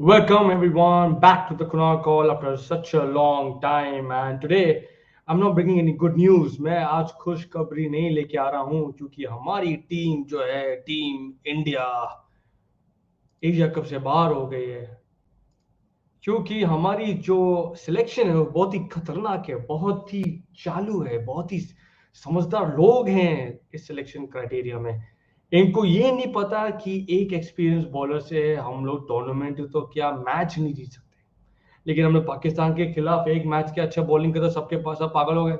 Welcome everyone back to the Kunal Call after such a long time and today I'm not bringing any good news. मैं आज खुशखबरी नहीं लेके आ रहा हूँ क्योंकि हमारी टीम जो है टीम इंडिया एशिया कप से बाहर हो गई है क्योंकि हमारी जो सिलेक्शन है वो बहुत ही खतरनाक है, बहुत ही चालू है, बहुत ही समझदार लोग हैं इस सिलेक्शन क्राइटेरिया में। इनको ये नहीं पता कि एक एक्सपीरियंस बॉलर से हम लोग टूर्नामेंट तो क्या मैच नहीं जीत सकते, लेकिन हमने पाकिस्तान के खिलाफ एक मैच के अच्छा बॉलिंग कर, सबके पास सब पागल हो गए,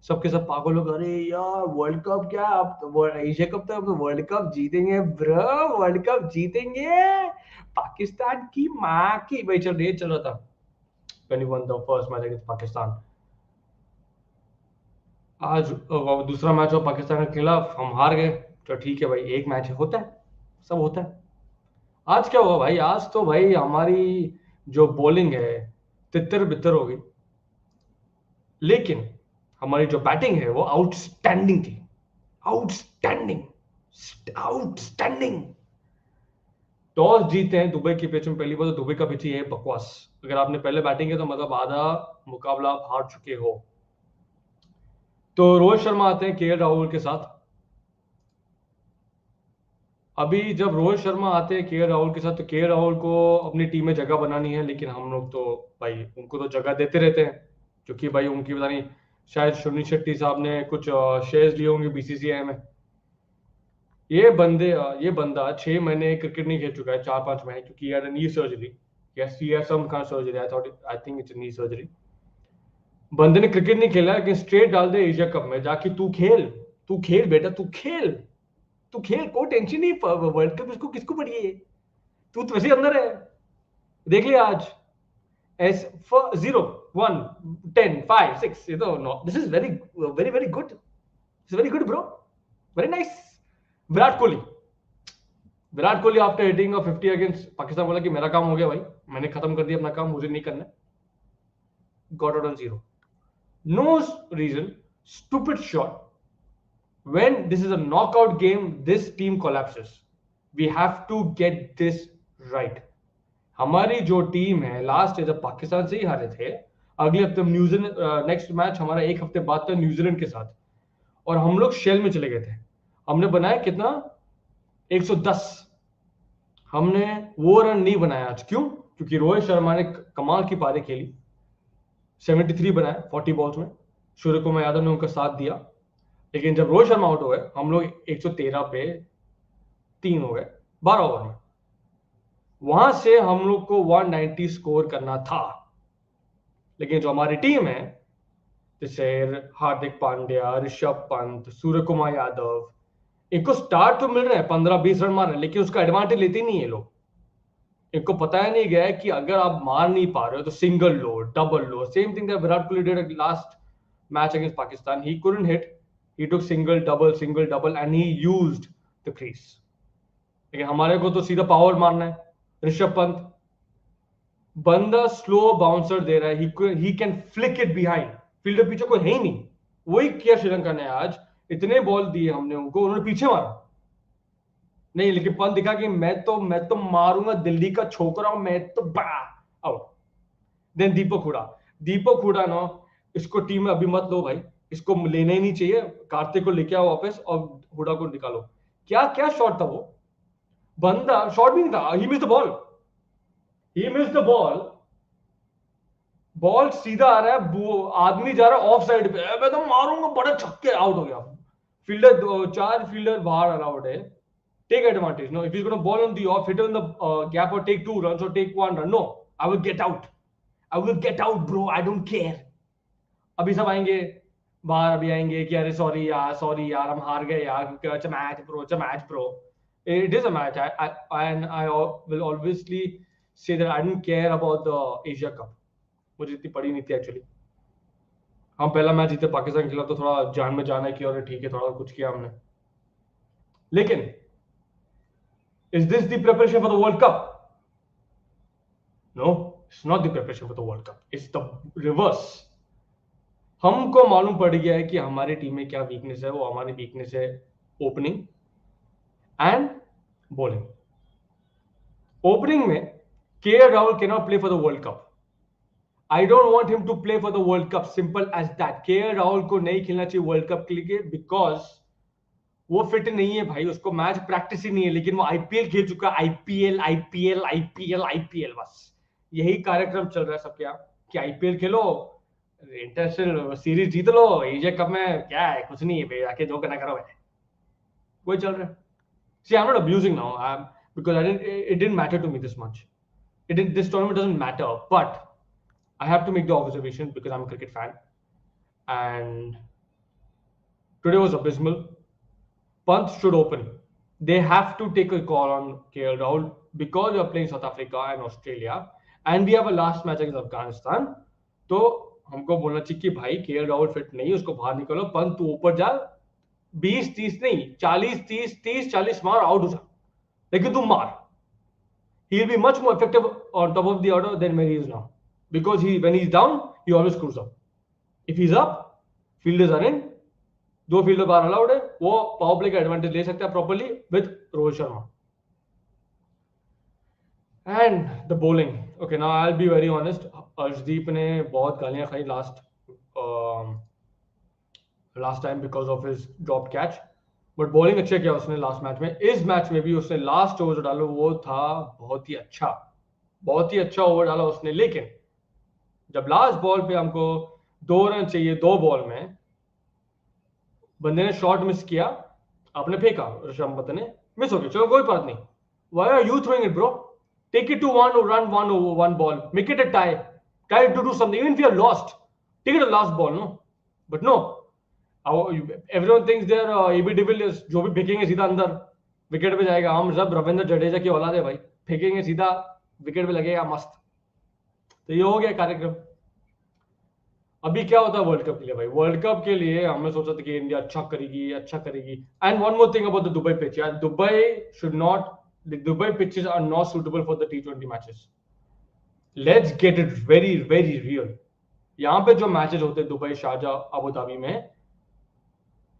सबके सब पागल हो गए। अरे यार वर्ल्ड कप क्या, अब तो एशिया कप, तो अब तो वर्ल्ड कप जीतेंगे ब्रो, वर्ल्ड कप जीतेंगे, पाकिस्तान की माँ की। भाई चल ये चल रहा था when we won the first match against Pakistan. आज दूसरा मैच हुआ पाकिस्तान के खिलाफ, हम हार गए। तो ठीक है भाई, एक मैच होता है, सब होता है। आज क्या हुआ भाई, आज तो भाई हमारी जो बॉलिंग है तितर बितर हो गई, लेकिन हमारी जो बैटिंग है वो आउटस्टैंडिंग थी। Outstanding, outstanding. टॉस जीते हैं दुबई के पिच में, पहली बार तो दुबई का पिच ही है बकवास। अगर आपने पहले बैटिंग किया तो मतलब आधा मुकाबला आप हार चुके हो। तो रोहित शर्मा आते हैं केएल राहुल के साथ। अभी जब रोहित शर्मा आते हैं केएल राहुल के साथ तो केएल राहुल को अपनी टीम में जगह बनानी है, लेकिन हम लोग तो भाई उनको तो जगह देते रहते हैं, क्योंकि भाई उनकी पता नहीं शायद सुनील शेट्टी साहब ने कुछ शेयर्स लिए होंगे बीसीसीआई में। ये बंदा 6 महीने क्रिकेट नहीं खेल चुका है, 4-5 महीने, क्योंकि यार knee surgery, yes he has some kind surgery, I think it's knee surgery. बंदे ने क्रिकेट नहीं खेला, लेकिन स्ट्रेट डाल दे एशिया कप में जाके, तू खेल, तू खेल बेटा, तू खेल, तू खेल, कोई टेंशन नहीं। वर्ल्ड कप इसको किसको पड़ी है, तू तो वैसे ही अंदर है। देख लिया आज, एस 0-1-10-5-6, ये तो no, this is very very very good, it's very good bro, very nice. Virat Kohli, Virat Kohli after hitting 50 against Pakistan बोला कि मेरा काम हो गया भाई, मैंने खत्म कर दिया अपना काम, मुझे नहीं करना। Got out on 0, no reason, stupid shot. When this is a knockout game, this team collapses. We have to get this right. हमारी जो टीम है लास्ट जब पाकिस्तान से ही हारे थे, अगले हफ्ते न्यूजीलैंड, नेक्स्ट मैच हमारा एक हफ्ते बाद था न्यूजीलैंड के साथ, और हम लोग शेल में चले गए थे। हमने बनाया कितना, 110। हमने वो रन नहीं बनाया आज, क्यों? क्योंकि रोहित शर्मा ने कमाल की पारी खेली, 73 बनाया 40 बॉल्स में। सूर्य कुमार यादव ने उनका साथ दिया, लेकिन जब रोहित शर्मा आउट हो गए हम लोग 113 पे 3 हो गए 12 ओवर में। वहां से हम लोग को 190 स्कोर करना था, लेकिन जो हमारी टीम है, जैसे हार्दिक पांड्या, ऋषभ पंत, सूर्य कुमार यादव, इनको स्टार्ट तो मिल रहे हैं, 15-20 रन मार रहे हैं, लेकिन उसका एडवांटेज लेते नहीं है लोग। इनको पता ही नहीं गया है कि अगर आप मार नहीं पा रहे हो तो single low, double low. Same thing that Virat Kohli did last match against Pakistan, he couldn't hit, he took single double and he used the crease। लेकिन हमारे को तो सीधा पावर मारना है। ऋषभ पंत बंदा स्लो बाउंसर दे रहा है, he can flick it behind, fielder पीछे कोई है ही नहीं। वही किया श्रीलंका ने आज, इतने बॉल दिए हमने उनको, उन्होंने पीछे मारा नहीं, लेकिन पंत दिखा कि मैं तो मारूंगा दिल्ली का छोकरा हूं, मैं तो बड़ा आउट। देन दीपक हुडा नो, इसको टीम में अभी मत लो भाई, इसको लेना ही नहीं चाहिए। कार्तिक को लेके आओ वापस और हुडा को निकालो। क्या क्या शॉट था वो, बंदा शॉट भी नहीं था, he missed the ball, he missed the ball. Ball सीधा आ रहा है, आदमी जा रहा है ऑफ साइड पे, मैं तो मारूंगा बड़ा छक्के, आउट हो गया। फील्डर 4 फील्डर बाहर अलाउड है। Take advantage, no, if you gonna ball on the off, hit in the gap और टेक 2 रन्स और take 1 run, no, I will get out, I will get out bro, I don't care. अभी सब आएंगे बाहर, अभी आएंगे कि अरे सॉरी यार हम हार गए यार, क्योंकि अच्छा match bro, it is a match. I will obviously say that I don't care about the Asia cup. मुझे इतनी पड़ी नहीं थी एक्चुअली। हम पहला मैच जीते पाकिस्तान के खिलाफ तो थोड़ा जान में जाना किया, और ठीक है थोड़ा कुछ किया हमने, लेकिन is this the preparation for the world cup? No, it's not the preparation for the world cup, it's the reverse. हमको मालूम पड़ गया है कि हमारी टीम में क्या वीकनेस है। वो हमारी वीकनेस है ओपनिंग एंड बॉलिंग। ओपनिंग में KL Rahul cannot play for the World Cup. I don't want him to play for the World Cup. Simple as that. KL Rahul को नहीं खेलना चाहिए वर्ल्ड कप के लिए because वो fit नहीं है भाई, उसको मैच प्रैक्टिस ही नहीं है, लेकिन वो आईपीएल खेल चुका है। आईपीएल आईपीएल आईपीएल आईपीएल, बस यही कार्यक्रम चल रहा है सबके यहाँ कि आईपीएल खेलो, इंटरनेशनल सीरीज जीत लो, एशिया कप में क्या है, कुछ नहीं है भाई, आके जो करना करो भाई, वही चल रहा है। See, I'm not abusing now, because it didn't matter to me this much. This tournament doesn't matter, but I have to make the observation because I'm a cricket fan, and today was abysmal. Pant should open. They have to take a call on KL Rahul because we are playing South Africa and Australia, and we have a last match against Afghanistan. तो हमको बोलना चाहिए कि भाई KL Rahul fit नहीं, उसको बाहर निकालो, पंत तू ऊपर जा, 20-30 नहीं, 40-30, 30-40 मार, आउट हो जा, लेकिन तू मार. He will be much more effective on top of the order than where he is now, because when he's down, he always screws up. If he's up, fielders are in, 2 fielder बाहर allowed है, वो power play का advantage ले सकता है properly with Rohit Sharma. And the bowling, okay now I will be very honest, Arshdeep ने बहुत गालियां खाई last time because of his drop catch, but bowling अच्छे किया उसने लास्ट मैच में. इस मैच में भी उसने लास्ट ओवर जो डाला वो था बहुत ही अच्छा ओवर डाला उसने, लेकिन जब लास्ट बॉल पे हमको 2 रन चाहिए 2 बॉल में, बंदे ने शॉट मिस किया, आपने फेंका, ऋषभ पंत ने मिस हो गया, चलो कोई बात नहीं. Why are you throwing it, bro? Take it to one run, one ball, make it a tie, try to do something, even if you are lost, take it to last ball, no? But no, everyone thinks they are AB de Villiers, जो भी फेंकेंगे सीधा अंदर wicket पे जाएगा. हम सब रविंद्र जडेजा की औलाद है भाई, फेंकेंगे सीधा विकेट पे लगेगा मस्त. तो ये हो गया कार्यक्रम. अभी क्या होता है वर्ल्ड कप के लिए भाई? वर्ल्ड कप के लिए हमने सोचा था कि इंडिया अच्छा करेगी. And one more thing about the Dubai pitch, यार Dubai pitches are not suitable for the T20 matches. Let's get it very very real. यहाँ पे जो मैचेस होते हैं दुबई, शारजा, अबू धाबी में,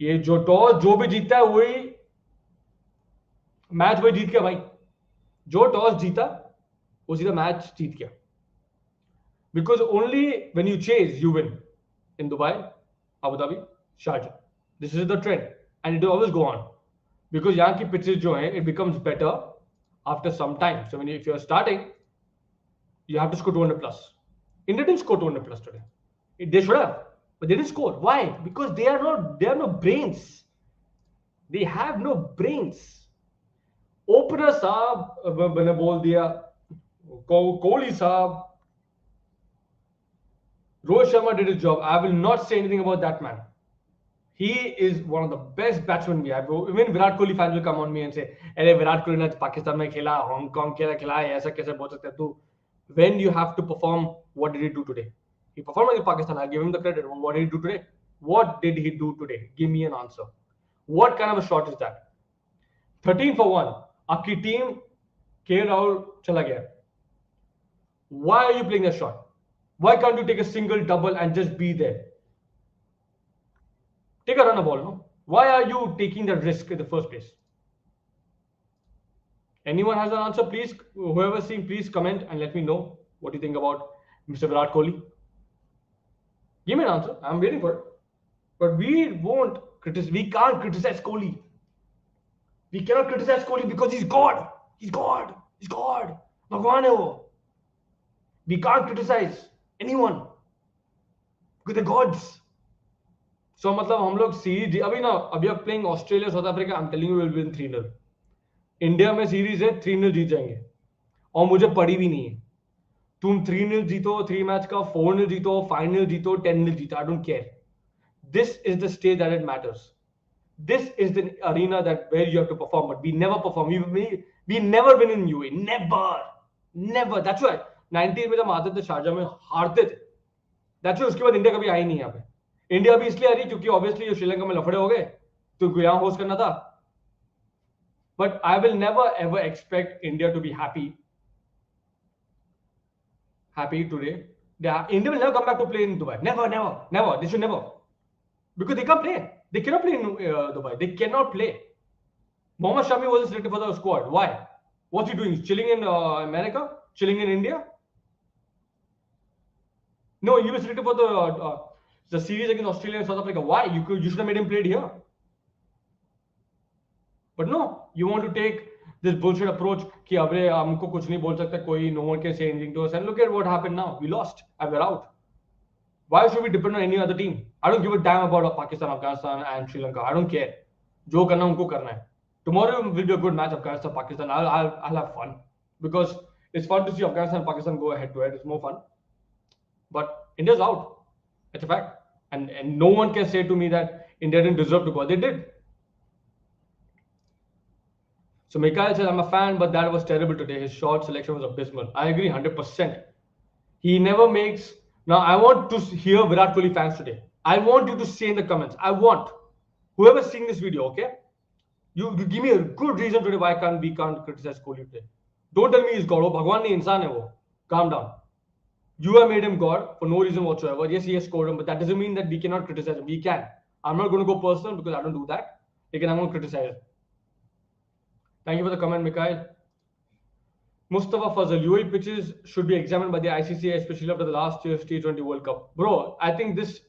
ये जो टॉस जो भी जीतता है वही मैच वही जीत गया भाई. जो टॉस जीता वो सीधा मैच जीत गया. Because only when you chase, you win. In Dubai, Abu Dhabi, Sharjah. This is the trend. And it will always go on. Because यहाँ की pitches जो हैं, it becomes better after some time. So if you're starting, you have to score 200 plus. India didn't score 200 plus today. They should have. But they didn't score. Why? Because they have no brains. They have no brains. Opener साहब मैंने बोल दिया, कोहली साहब, Rohit Sharma did his job. I will not say anything about that man. He is one of the best batsmen we have. Even Virat Kohli fans will come on me and say, "अरे विराट कोहली ने पाकिस्तान में खेला, Hong Kong खेला है, ऐसा कैसे बोल सकते हैं तू?" When you have to perform, what did he do today? He performed against Pakistan. I give him the credit. What did he do today? What did he do today? Give me an answer. What kind of a shot is that? 13 for 1. आपकी team KL Rahul चला गया. Why are you playing that shot? Why can't you take a single double and just be there? Take a run a ball, no? Why are you taking that risk in the first place? Anyone has an answer, please, whoever's seen, please comment and let me know what you think about Mr. Virat Kohli. Give me an answer. I'm waiting for it. But we can't criticize Kohli. We cannot criticize Kohli because he's God. He's God. Bhagwan hai wo. We can't criticize anyone because they're gods. So मतलब हम लोग series अभी आप playing Australia south Africa, I am telling you will win 3-0. India में series है 3-0 जीत जाएंगे, और मुझे पड़ी भी नहीं है. तुम 3-0 जीतो 3 मैच का, 4-0 जीतो, 5-0 जीतो, 10-0 जीतो, आई don't care. This is the stage that it matters. This is the arena that where you have to perform, but we never perform. We never win in UAE. Never. That's why 19 में जब आते थे Sharjah में हारते थे. That's why उसके बाद India कभी आई नहीं यहाँ पे. इंडिया भी इसलिए आ रही क्योंकि ऑब्वियसली श्रीलंका में लफड़े हो गए तो यहाँ होस्ट करना था. But I will never ever expect India to be happy today. India will never come back to play in Dubai. Never. They should never. Because they can't play. They cannot play in Dubai. They cannot play. Mohammad Shami wasn't selected for the squad. Why? What's he doing? He's chilling in America? Chilling in India? No, he was selected for the series against Australia and South Africa. Why? You should have made him play here. But no, you want to take this bullshit approach कि अबे हमको कुछ नहीं बोल सकता कोई, no one can say anything to us, and look at what happened now. We lost and we're out. Why should we depend on any other team? I don't give a damn about Pakistan, Afghanistan and Sri Lanka. I don't care. जो करना उनको करना है. Tomorrow will be a good match, Afghanistan, Pakistan. I'll have fun because it's fun to see Afghanistan and Pakistan go head to head. It's more fun. But India's out. It's a fact. And no one can say to me that India didn't deserve to go. They did. So Mikhail says, I'm a fan, but that was terrible today. His shot selection was abysmal. I agree 100%. He never makes... Now, I want to hear Virat Kohli fans today. I want you to say in the comments. I want whoever's seeing this video, okay? You give me a good reason today why we can't criticize Kohli today. Don't tell me he's God. Oh, Bhagwan nahi insan hai wo. Calm down. You have made him God for no reason whatsoever. Yes, he has scored him, but that doesn't mean that we cannot criticize him. We can. I'm not going to go personal because I don't do that. Again, I'm going to criticize him. Thank you for the comment, Mikhail. Mustafa Fazal, UAE pitches should be examined by the ICC, especially after the last year's T20 World Cup. Bro, I think this,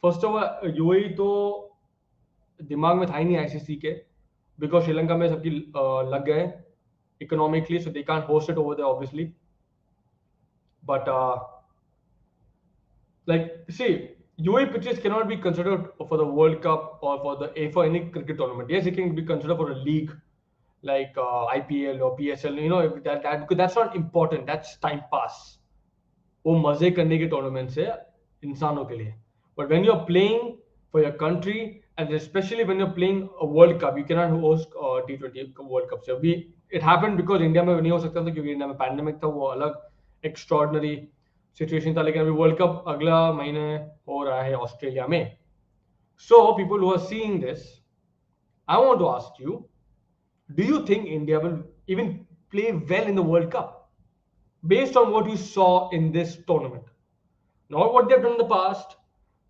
first of all, UAE तो दिमाग में था ही नहीं ICC के, because Sri Lanka में सबकी लग गए economically, so they can't host it over there, obviously. But like, see, UAE pitches cannot be considered for the World Cup or for any cricket tournament. Yes, it can be considered for a league like IPL or PSL. You know, because that's not important. That's time pass. वो मजे करने के tournaments है इंसानों के लिए. But when you're playing for your country, and especially when you're playing a World Cup, you cannot host T20 World Cup. So it happened because India में नहीं हो सकता था क्योंकि इंडिया में pandemic था, वो अलग extraordinary situation था. लेकिन अभी World Cup अगला महीने हो रहा है ऑस्ट्रेलिया में. So people who are seeing this, I want to ask you, do you think India will even play well in the World Cup based on what you saw in this tournament? Not what they've done in the past.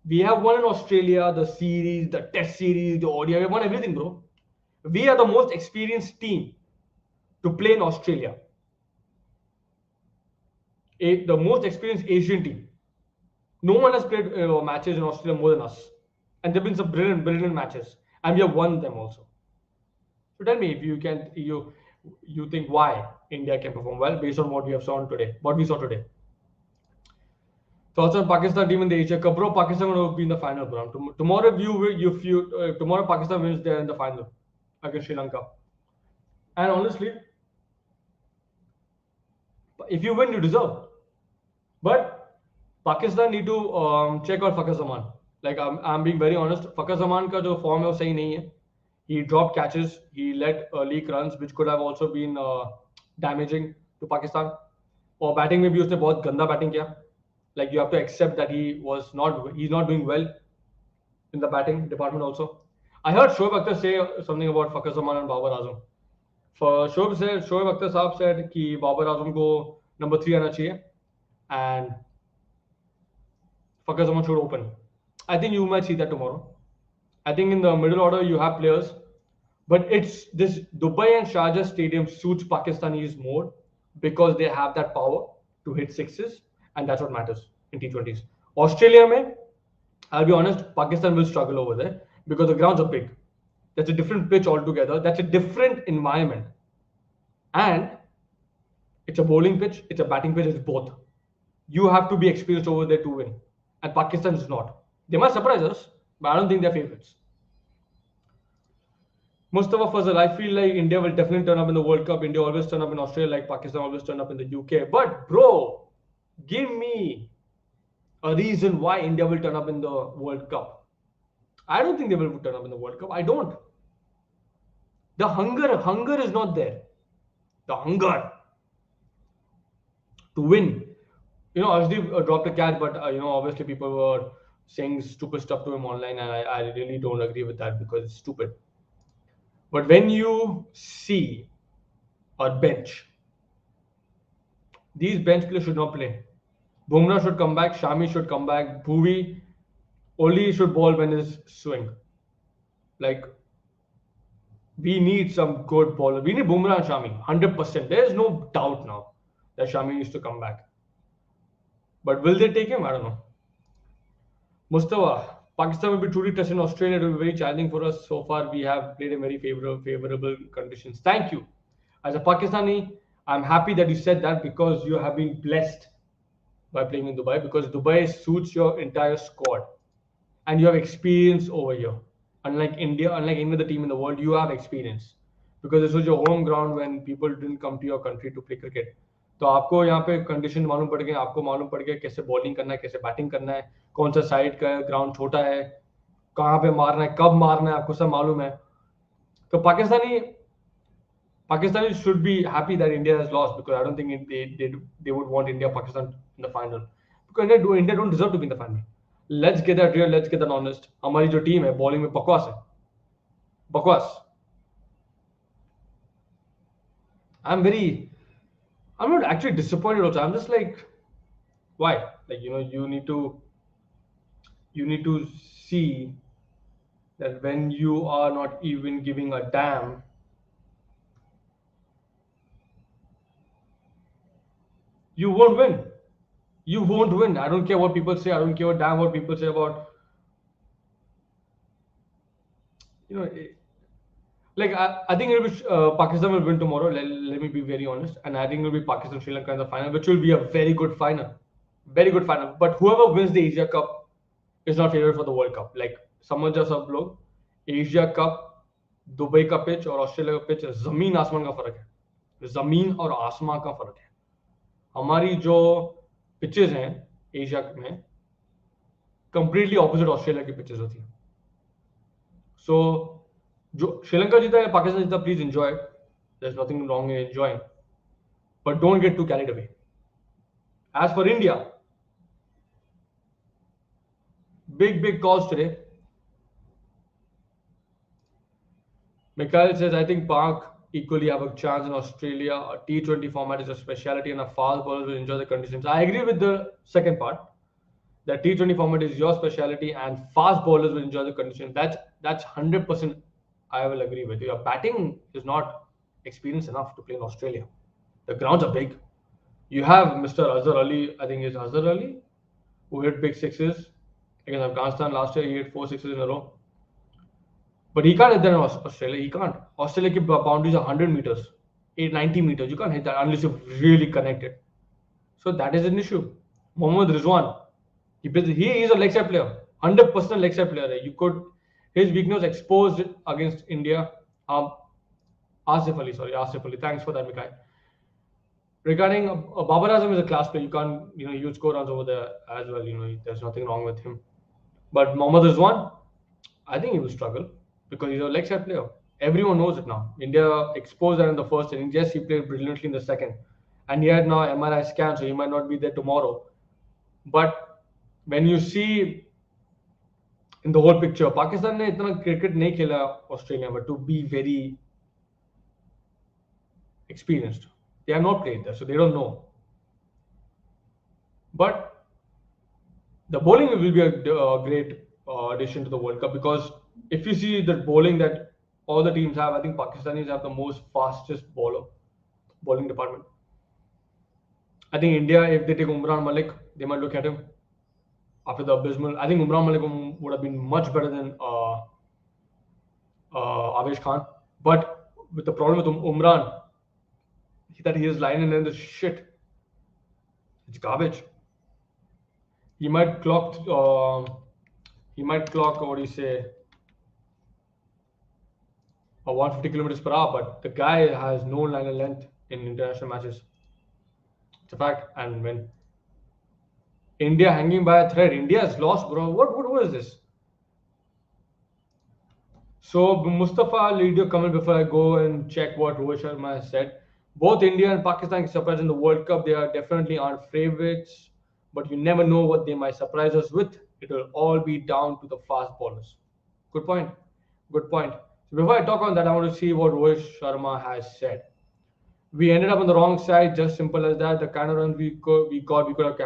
We have won in Australia, the series, the test series, the ODI. We have won everything, bro. We are the most experienced team to play in Australia. The most experienced Asian team. No one has played matches in Australia more than us. And there have been some brilliant, brilliant matches. And we have won them also. So tell me if you think why India can perform well based on what we saw today. Thoughts on Pakistan team in the Asia Cup, bro? Pakistan will be in the final, bro. Tomorrow, tomorrow Pakistan wins, they're in the final against Sri Lanka. And honestly, if you win, you deserve. But Pakistan need to check out Fakhar Zaman. Like I'm being very honest, Fakhar Zaman का जो form है वो सही नहीं है. He dropped catches. He let leak runs, which could have also been damaging to Pakistan. और batting में भी उसने बहुत गंदा batting किया. Like you have to accept that he's not doing well in the batting department also. I heard Shoaib Akhtar say something about Fakhar Zaman and Babar Azam. Shoaib Akhtar साहब said कि Babar Azam को number 3 आना चाहिए and Fakhar Zaman should open. I think you might see that tomorrow. I think in the middle order you have players, but it's this Dubai and Sharjah stadium suits Pakistanis more because they have that power to hit sixes, and that's what matters in T20s. Australia, mein, I'll be honest, Pakistan will struggle over there because the grounds are big. That's a different pitch altogether. That's a different environment, and it's a bowling pitch, it's a batting pitch, it's both. You have to be experienced over there to win, and Pakistan is not. They might surprise us, but I don't think they're favorites. Mustafa Fazal, I feel like India will definitely turn up in the World Cup. India always turn up in Australia, like Pakistan always turn up in the UK. But bro, give me a reason why India will turn up in the World Cup. I don't think they will turn up in the World Cup. I don't. The hunger is not there. The hunger to win. You know, Arshdeep dropped a catch, but obviously people were saying stupid stuff to him online, and I really don't agree with that because it's stupid. But when you see a bench, these bench players should not play. Bumrah should come back, Shami should come back, Bhuvi only should bowl when his swing. Like, We need some good bowler. We need Bumrah and Shami, 100%. There is no doubt now that Shami needs to come back. But will they take him? I don't know. Mustafa, Pakistan will be truly tested in Australia. It will be very challenging for us. So far, we have played in very favorable conditions. Thank you. As a Pakistani, I'm happy that you said that because you have been blessed by playing in Dubai because Dubai suits your entire squad and you have experience over here. Unlike India, unlike any other team in the world, you have experience because this was your home ground when people didn't come to your country to play cricket. तो आपको यहाँ पे condition मालूम पड़ गए, आपको मालूम पड़ गया कैसे बॉलिंग करना है, कैसे बैटिंग करना है, कौन सा साइड का ग्राउंड छोटा है, कहाँ पे मारना है, कब मारना है, आपको सब मालूम है. तो Pakistani should be happy that India has lost because I don't think they would want India Pakistan in the final because India don't deserve to be in the final. Let's get that real, let's get that honest. हमारी जो team है bowling में बकवास है, बकवास. I'm not actually disappointed also. I'm just like, why? Like, you need to see that when you are not even giving a damn, you won't win. You won't win. I don't care what people say. I don't care what damn what people say about, like I think it'll be, Pakistan will win tomorrow. Let me be very honest, and I think it'll be Pakistan Sri Lanka in the final, which will be a very good final, very good final. But whoever wins the Asia Cup is not favored for the World Cup. Like समझ जाओ सब लोग, Asia cup, Dubai का pitch और Australia का pitch जमीन आसमान का फर्क है, जमीन और आसमान का फर्क है. हमारी जो पिचेस हैं एशिया में कंप्लीटली ऑपोजिट ऑस्ट्रेलिया की पिचेस होती हैं. सो जो श्रीलंका जीता है पाकिस्तान जीता, please enjoy, there is nothing wrong in enjoying, but don't get too carried away. As for India, big calls today. Mikhail says, I think Pak equally have a chance in Australia. A T20 format is a speciality and a fast bowlers will enjoy the conditions. I agree with the second part. The T20 format is your speciality and fast bowlers will enjoy the conditions. That's 100% I will agree with you. Your batting is not experienced enough to play in Australia. The grounds are big. You have Mr. Azhar Ali, I think it's Azhar Ali, who hit big sixes against Afghanistan last year. He hit 4 sixes in a row. But he can't hit that in Australia. He can't. Australia boundaries are 100 meters, 90 meters. You can't hit that unless you're really connected. So that is an issue. Mohammad Rizwan, he is a leg side player, 100% leg side player. His weakness exposed against India. Asif Ali. Thanks for that, Mikhail. Regarding Babar Azam is a class player. You can't, he would score runs over there as well. There's nothing wrong with him. But Mohammad Rizwan, I think he will struggle because he's a leg side player. Everyone knows it now. India exposed that in the first inning. Yes, he played brilliantly in the second. And he had now MRI scan, so he might not be there tomorrow. But when you see in the whole picture, Pakistan ne itna cricket nahi khela Australia, but to be very experienced. They have not played there, so they don't know. But the bowling will be a great addition to the World Cup because if you see the bowling that all the teams have, I think Pakistanis have the most fastest bowling department. I think India, if they take Umran Malik, they might look at him after the abysmal. I think Umran Malik would have been much better than Avesh Khan. But with the problem with Umran, that he is lying in the shit. It's garbage. He might clock what do you say, 150 kilometers per hour, but the guy has no line of length in international matches. It's a fact. And when India hanging by a thread, India has lost, bro. What is this? So Mustafa, I'll read your comment before I go and check what Rohit Sharma has said. Both India and Pakistan can surprise in the World Cup. They are definitely aren't favorites, but you never know what they might surprise us with. It will all be down to the fast bowlers. Good point. Good point. So before I talk on that, I want to see what Rohit Sharma has said. We ended up on the wrong side, just simple as that. The kind of runs we could have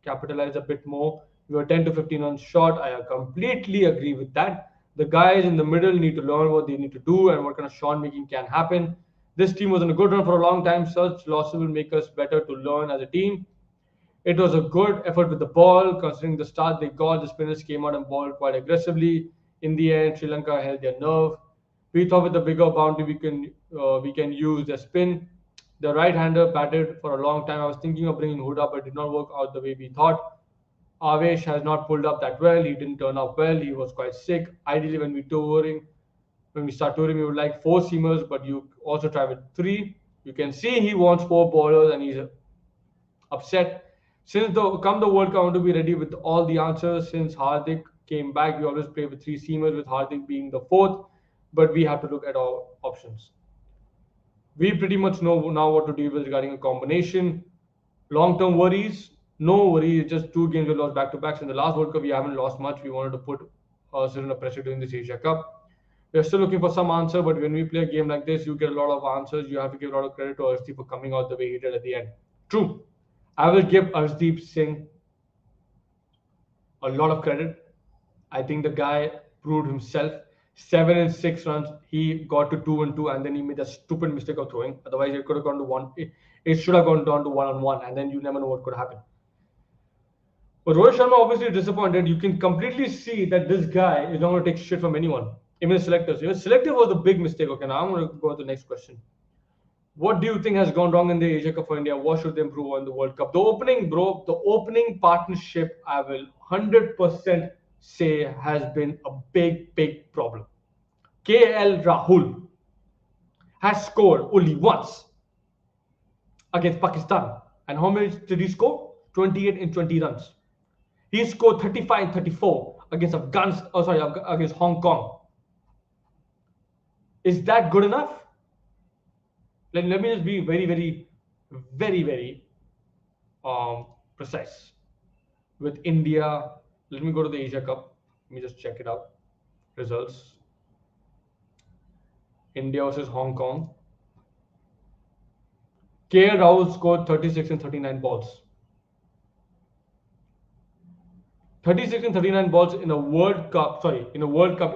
capitalized a bit more. We were 10 to 15 runs short. I completely agree with that. The guys in the middle need to learn what they need to do and what kind of shot making can happen. This team was on a good run for a long time. Such losses will make us better to learn as a team. It was a good effort with the ball, considering the start they got. The spinners came out and bowled quite aggressively. In the end, Sri Lanka held their nerve. We thought with the bigger boundary we can use the spin. The right-hander batted for a long time. I was thinking of bringing Huda, but it did not work out the way we thought. Avesh has not pulled up that well. He didn't turn up well. He was quite sick. Ideally, when we start touring, we would like four seamers, but you also try with three. You can see he wants four bowlers, and he's upset. Since the World Cup, I want to be ready with all the answers. Since Hardik came back, we always play with three seamers, with Hardik being the fourth, but we have to look at all options. We pretty much know now what to deal with regarding a combination. Long-term worries, no worries. Just two games we lost back-to-backs. In the last World Cup, we haven't lost much. We wanted to put us under pressure during this Asia Cup. We're still looking for some answer, but when we play a game like this, you get a lot of answers. You have to give a lot of credit to Arshdeep for coming out the way he did at the end. True. I will give Arshdeep Singh a lot of credit. I think the guy proved himself. 7 and 6 runs, he got to 2 and 2, and then he made a stupid mistake of throwing. Otherwise, it could have gone to one. It should have gone down to 1 on 1, and then you never know what could happen. But Rohit Sharma obviously disappointed. You can completely see that this guy is not going to take shit from anyone, even the selectors. Even selector was a big mistake. Okay, now I'm going to go to the next question. What do you think has gone wrong in the Asia Cup for India? What should they improve on the World Cup? The opening partnership, I will 100% say has been a big, big problem. KL Rahul has scored only once against Pakistan. And how many did he score? 28 in 20 runs. He scored 35 and 34 against against Hong Kong. Is that good enough? Let me just be very, very, very, very precise. With India, let me go to the Asia Cup. Let me just check it out. Results. India versus Hong Kong. KL Rahul scored 36 and 39 balls. 36 and 39 balls in a World Cup,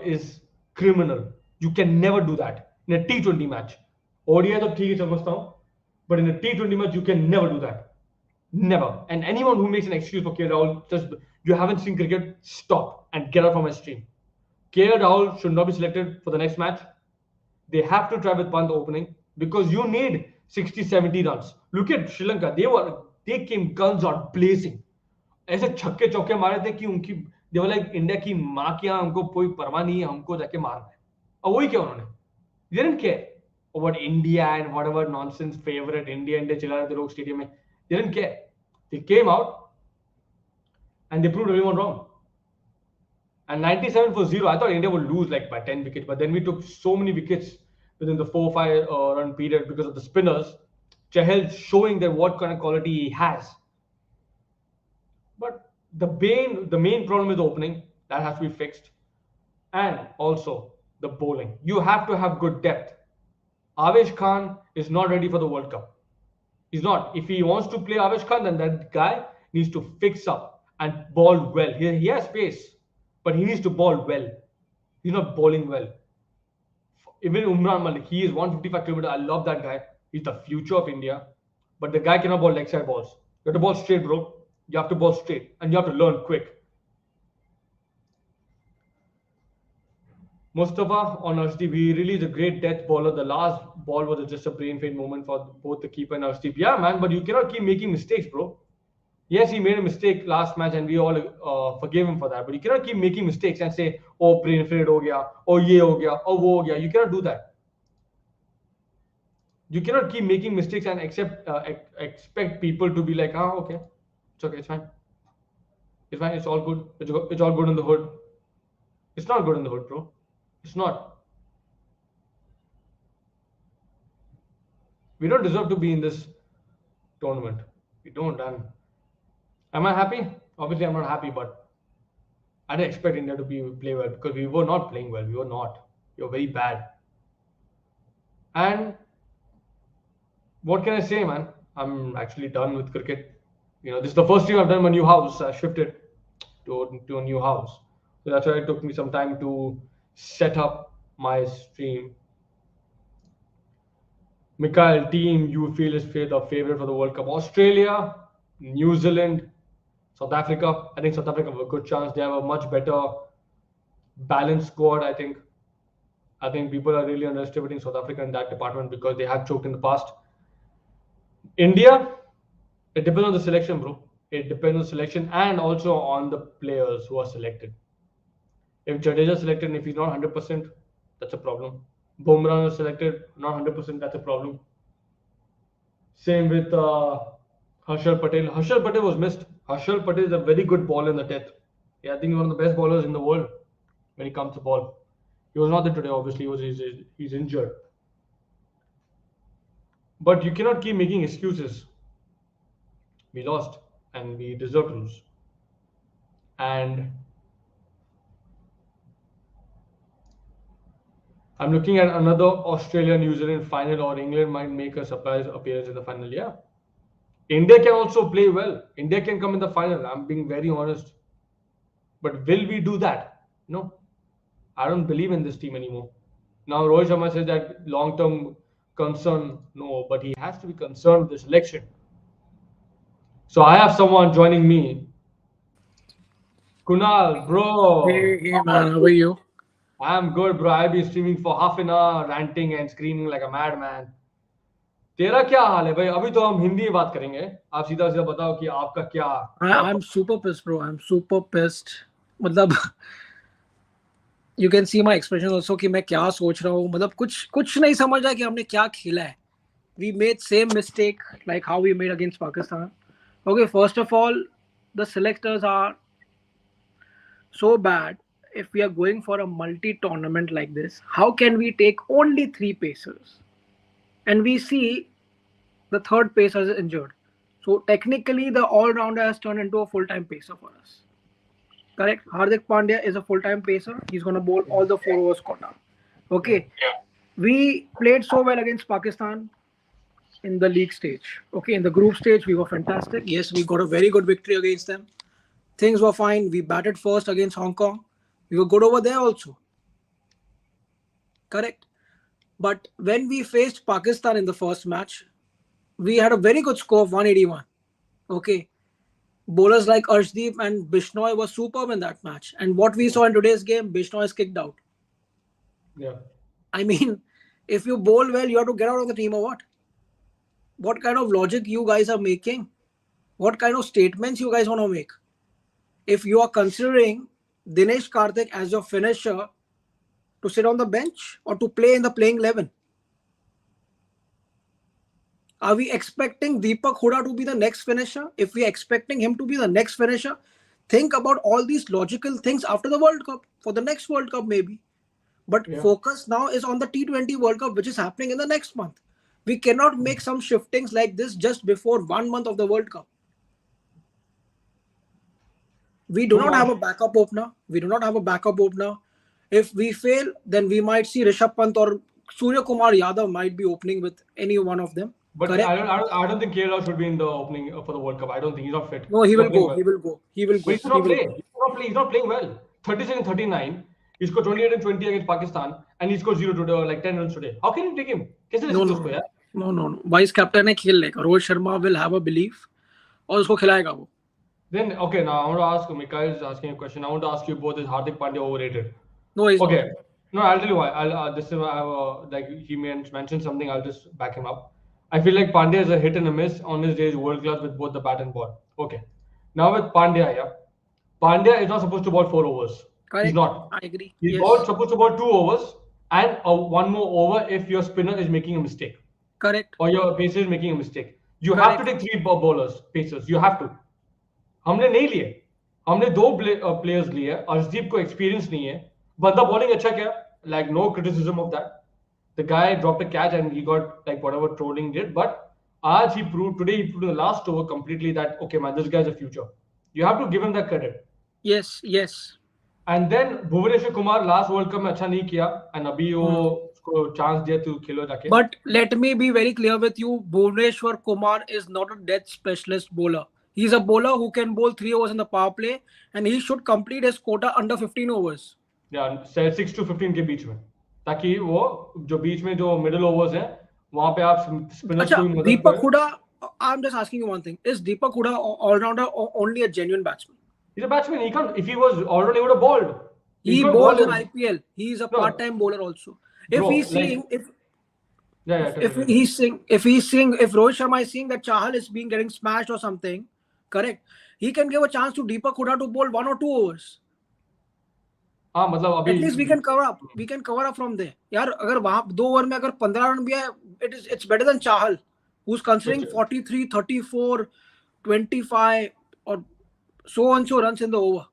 is criminal. You can never do that in a T20 match. ODI तो ठीक है समझता हूँ, but in a T20 match you can never do that. Never. And anyone who makes an excuse for KL Rahul, just you haven't seen cricket, stop and get out from my stream. KL Rahul should not be selected for the next match. They have to try with Pant opening because you need 60-70 runs. Look at Sri Lanka. They came guns out blazing. ऐसे छक्के चौके मारे थे कि उनकी they were like India की माँ की हमको कोई परवाह नहीं है, हमको जाके मारना है. और वही क्या उन्होंने? They didn't care about India and whatever nonsense favorite India चिल्ला रहे थे लोग स्टेडियम में. They didn't care. They came out and they proved everyone wrong. And 97 for 0. I thought India would lose like by 10 wickets, but then we took so many wickets within the 4-5 run period because of the spinners. Chahal showing that what kind of quality he has. But the main problem is the opening. That has to be fixed. And also the bowling. You have to have good depth. Avesh Khan is not ready for the World Cup. He's not. If he wants to play Avesh Khan, then that guy needs to fix up and bowl well. He has pace, but he needs to bowl well. He's not bowling well. Even Umran Malik, he is 155 kilometers. I love that guy. He's the future of India. But the guy cannot bowl leg side balls. You have to bowl straight, bro. You have to bowl straight. And you have to learn quick. Mustafa on Arshdeep, he really is a great death bowler. The last ball was just a brain fade moment for both the keeper and Arshdeep. Yeah, man, but you cannot keep making mistakes, bro. Yes, he made a mistake last match and we all forgave him for that. But you cannot keep making mistakes and say, oh, brain fade ho gaya, oh, ye ho gaya, oh, wo ho gaya. You cannot do that. You cannot keep making mistakes and expect people to be like, okay, it's fine. It's fine, it's all good. It's all good in the hood. It's not good in the hood, bro. It's not. We don't deserve to be in this tournament. We don't. And am I happy? Obviously, I'm not happy, but I didn't expect India to play well because we were not playing well. We were not. We were very bad. And what can I say, man? I'm actually done with cricket. This is the first year I've done my new house. I shifted to a new house. So that's why it took me some time to set up my stream. Mikhail, team you feel is the favorite for the World Cup? Australia, New Zealand, South Africa. I think South Africa have a good chance. They have a much better balanced squad. I think people are really underestimating South Africa in that department because they have choked in the past. India, it depends on the selection, bro. It depends on selection and also on the players who are selected. If Jadeja is selected and if he's not 100%, that's a problem. Bumrah is selected, not 100%, that's a problem. Same with Harshal Patel. Harshal Patel was missed. Harshal Patel is a very good bowler in the death. Yeah, I think he's one of the best bowlers in the world when he comes to ball. He was not there today, obviously. He's injured. But you cannot keep making excuses. We lost and we deserve to lose. And I'm looking at another Australia-New Zealand final, or England might make a surprise appearance in the final. Yeah. India can also play well. India can come in the final. I'm being very honest. But will we do that? No. I don't believe in this team anymore. Now, Rohit Sharma says that long-term concern, no, but he has to be concerned with the selection. So I have someone joining me. Kunal, bro. Hey man, how are you? I'm good, bro. I've been streaming for half an hour, ranting and screaming like a madman. तेरा क्या हाल है भाई? अभी तो हम हिंदी में बात करेंगे. आप सीधा सीधा बताओ कि आपका क्या? I'm super pissed, bro. I'm super pissed. मतलब you can see my expression also कि मैं क्या सोच रहा हूँ. मतलब कुछ नहीं समझ रहा कि हमने क्या खेला है. We made same mistake like how we made against Pakistan. Okay, first of all, the selectors are so bad. If we are going for a multi-tournament like this, how can we take only 3 pacers? And we see the third pacer is injured. So technically, the all-rounder has turned into a full-time pacer for us. Correct? Hardik Pandya is a full-time pacer. He's going to bowl all the 4 overs quota. Okay. Yeah. We played so well against Pakistan in the league stage. Okay. In the group stage, we were fantastic. Yes, we got a very good victory against them. Things were fine. We batted first against Hong Kong. We were good over there also. Correct? But when we faced Pakistan in the first match, we had a very good score of 181. Okay. Bowlers like Arshdeep and Bishnoi were superb in that match. And what we saw in today's game, Bishnoi is kicked out. Yeah. I mean, if you bowl well, you have to get out of the team or what? What kind of logic you guys are making? What kind of statements you guys want to make? If you are considering Dinesh Karthik as your finisher, to sit on the bench or to play in the playing 11? Are we expecting Deepak Hooda to be the next finisher? If we are expecting him to be the next finisher, think about all these logical things after the World Cup, for the next World Cup maybe. But focus now is on the T20 World Cup, which is happening in the next month. We cannot make some shiftings like this just before 1 month of the World Cup. We do not have a backup opener. If we fail, then we might see Rishabh Pant or Surya Kumar Yadav might be opening with any one of them. But I don't think KL should be in the opening for the World Cup. I don't think he's not fit. No, he will go. He will go. But he's not playing well. 36 and 39. He scored 28 and 20 against Pakistan, and he scored 0 today, or like 10 runs today. How can you take him? No. Vice captain है खेल लेगा. Rohit Sharma will have a belief, और उसको खिलाएगा वो. Then okay, now I want to ask. Mikhail is asking a question. I want to ask you both: is Hardik Pandya overrated? No, he's okay. not. No, I'll tell you why. This is like he mentioned something. I'll just back him up. I feel like Pandya is a hit and a miss. On his day, is world class with both the bat and ball. Okay. Now with Pandya, Pandya is not supposed to bowl 4 overs. Correct. He's not. I agree. He's supposed to bowl 2 overs and 1 more over if your spinner is making a mistake. Correct. Or your pacer is making a mistake. You have to take 3 bowlers, pacers. You have to. हमने नहीं लिए. हमने 2 players लिए. अर्शदीप को experience नहीं है. बंदा bowling अच्छा किया. Like no criticism of that. The guy dropped a catch and he got like whatever trolling did. But today he proved in the last over completely that okay man, this guy's a future. You have to give him that credit. Yes. And then Bhuvaneshwar Kumar last World Cup में अच्छा नहीं किया and अभी वो उसको chance दिया तो खेलो जाके. But let me be very clear with you, Bhuvaneshwar Kumar is not a death specialist bowler. He's a bowler who can bowl 3 overs in the power play and he should complete his quota under 15 overs. या 6 to 15 के बीच में, ताकि वो जो बीच में जो middle overs हैं वहां पे आप स्पिनर्स अच्छा, को भी मदद दीपक करें. Hooda, I'm just asking you one thing. Is Deepak Huda all-rounder or only a genuine batsman? He's a batsman. He can't. If he was already, he would have bowled. He can't bowls bowl in him. IPL. He is a No. part-time bowler also. If Bro, he's like, seeing, tell if me. he's seeing, if Rohit Sharma is seeing that Chahal is being getting smashed or something, correct? He can give a chance to Deepak Huda to bowl 1 or 2 overs. हाँ, मतलब अभी At least we can cover up. We can cover up from there. यार अगर वहाँ 2 over में अगर 15 run भी है, it's better than Chahal, who's considering 43, 34, 25 or so and so runs in the over.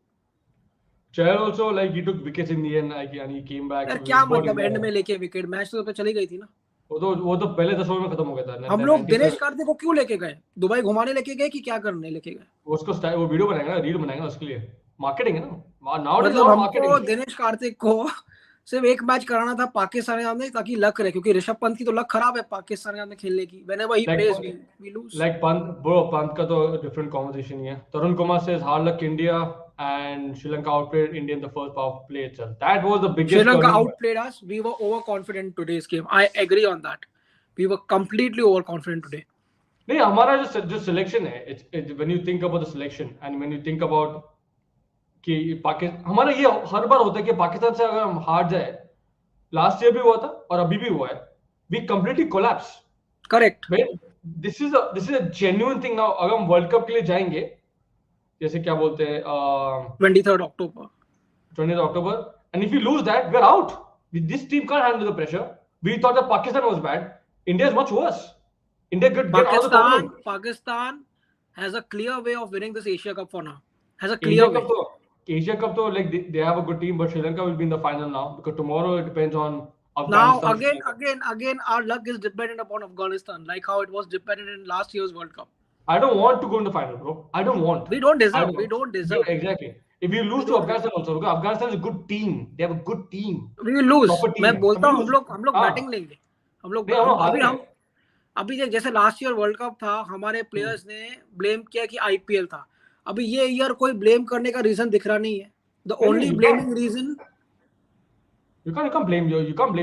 Chahal also, like, he took wickets in the end, like, and he came back. यार क्या मतलब एंड में लेके wicket, match तो पे चली गई थी ना. वो तो पहले 10 ओवर में खत्म हो गया था. हम लोग दिनेश कार्तिक को क्यों लेके गए? दुबई घुमाने लेके गए कि क्या करने लेके गए? उसको वो वीडियो बनाएगा ना, रील बनाएगा उसके लिए, मार्केटिंग है ना. मतलब हमको दिनेश कार्तिक को सिर्फ एक मैच कराना था पाकिस्तान के सामने ताकि लक रहे, क्योंकि ऋषभ पंत की तो लक खराब है पाकिस्तान के सामने खेलने की. whenever he plays we lose. Like Pant का तो डिफरेंट कॉम्बिनेशन ही है. तरुण Kumar says hard luck India and Sri Lanka outplayed India in the first power play itself. That was the biggest. Sri Lanka outplayed us. We were overconfident in today's game. I agree on that. We were completely overconfident today. नहीं, हमारा जो selection है, it's when you think about the selection and when you think about कि पाकिस्तान, हमारा ये हर बार होता है कि पाकिस्तान से अगर हम हार जाए, लास्ट ईयर भी हुआ था और अभी भी हुआ है, we completely collapse. Correct. This is a genuine thing now. अगर हम वर्ल्ड कप के लिए जाएंगे, जैसे क्या बोलते हैं 23rd October, and if you lose that, we're out. This team can't handle the pressure. We thought that Pakistan was bad. India is much worse. India could get out of the tournament. Pakistan has a clear way of winning this Asia Cup for now. Has a clear way. Asia Cup though, like they have a good team, but Sri Lanka will be in the final now, because tomorrow it depends on Afghanistan. Now again our luck is dependent upon Afghanistan, like how it was dependent in last year's World Cup. I don't want to go in the final, bro. I don't want. We don't deserve. Exactly. If you lose to Afghanistan also, because Afghanistan is a good team. They have a good team. We will lose. मैं बोलता हूँ हम लोग batting लेंगे. हम लोग अभी जैसे लास्ट ईयर वर्ल्ड कप था, हमारे प्लेयर्स ने ब्लेम किया कि आईपीएल था. अभी ये ईयर कोई ब्लेम करने का रीजन दिख रहा नहीं है. The only blaming reason, you can't blame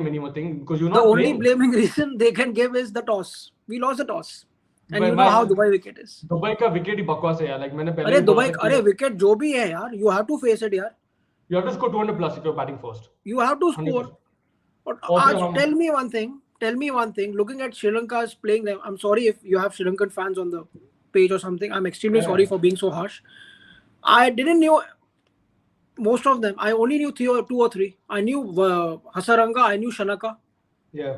anything because you're not. The only blaming reason they can give is the toss. We lost the toss, and you know how Dubai wicket is. Dubai का wicket ही बकवास है यार. Like मैंने पहले. अरे wicket जो भी है यार, you have to face it यार. You have to score 200 plus if you're batting first. You have to score. Tell me one thing. Looking at Sri Lanka's playing them, I'm sorry if you have Sri Lankan fans on the page or something. I'm extremely sorry for being so harsh. I didn't know most of them. I only knew 2 or 3. I knew Hasaranga, I knew Shanaka. Yeah.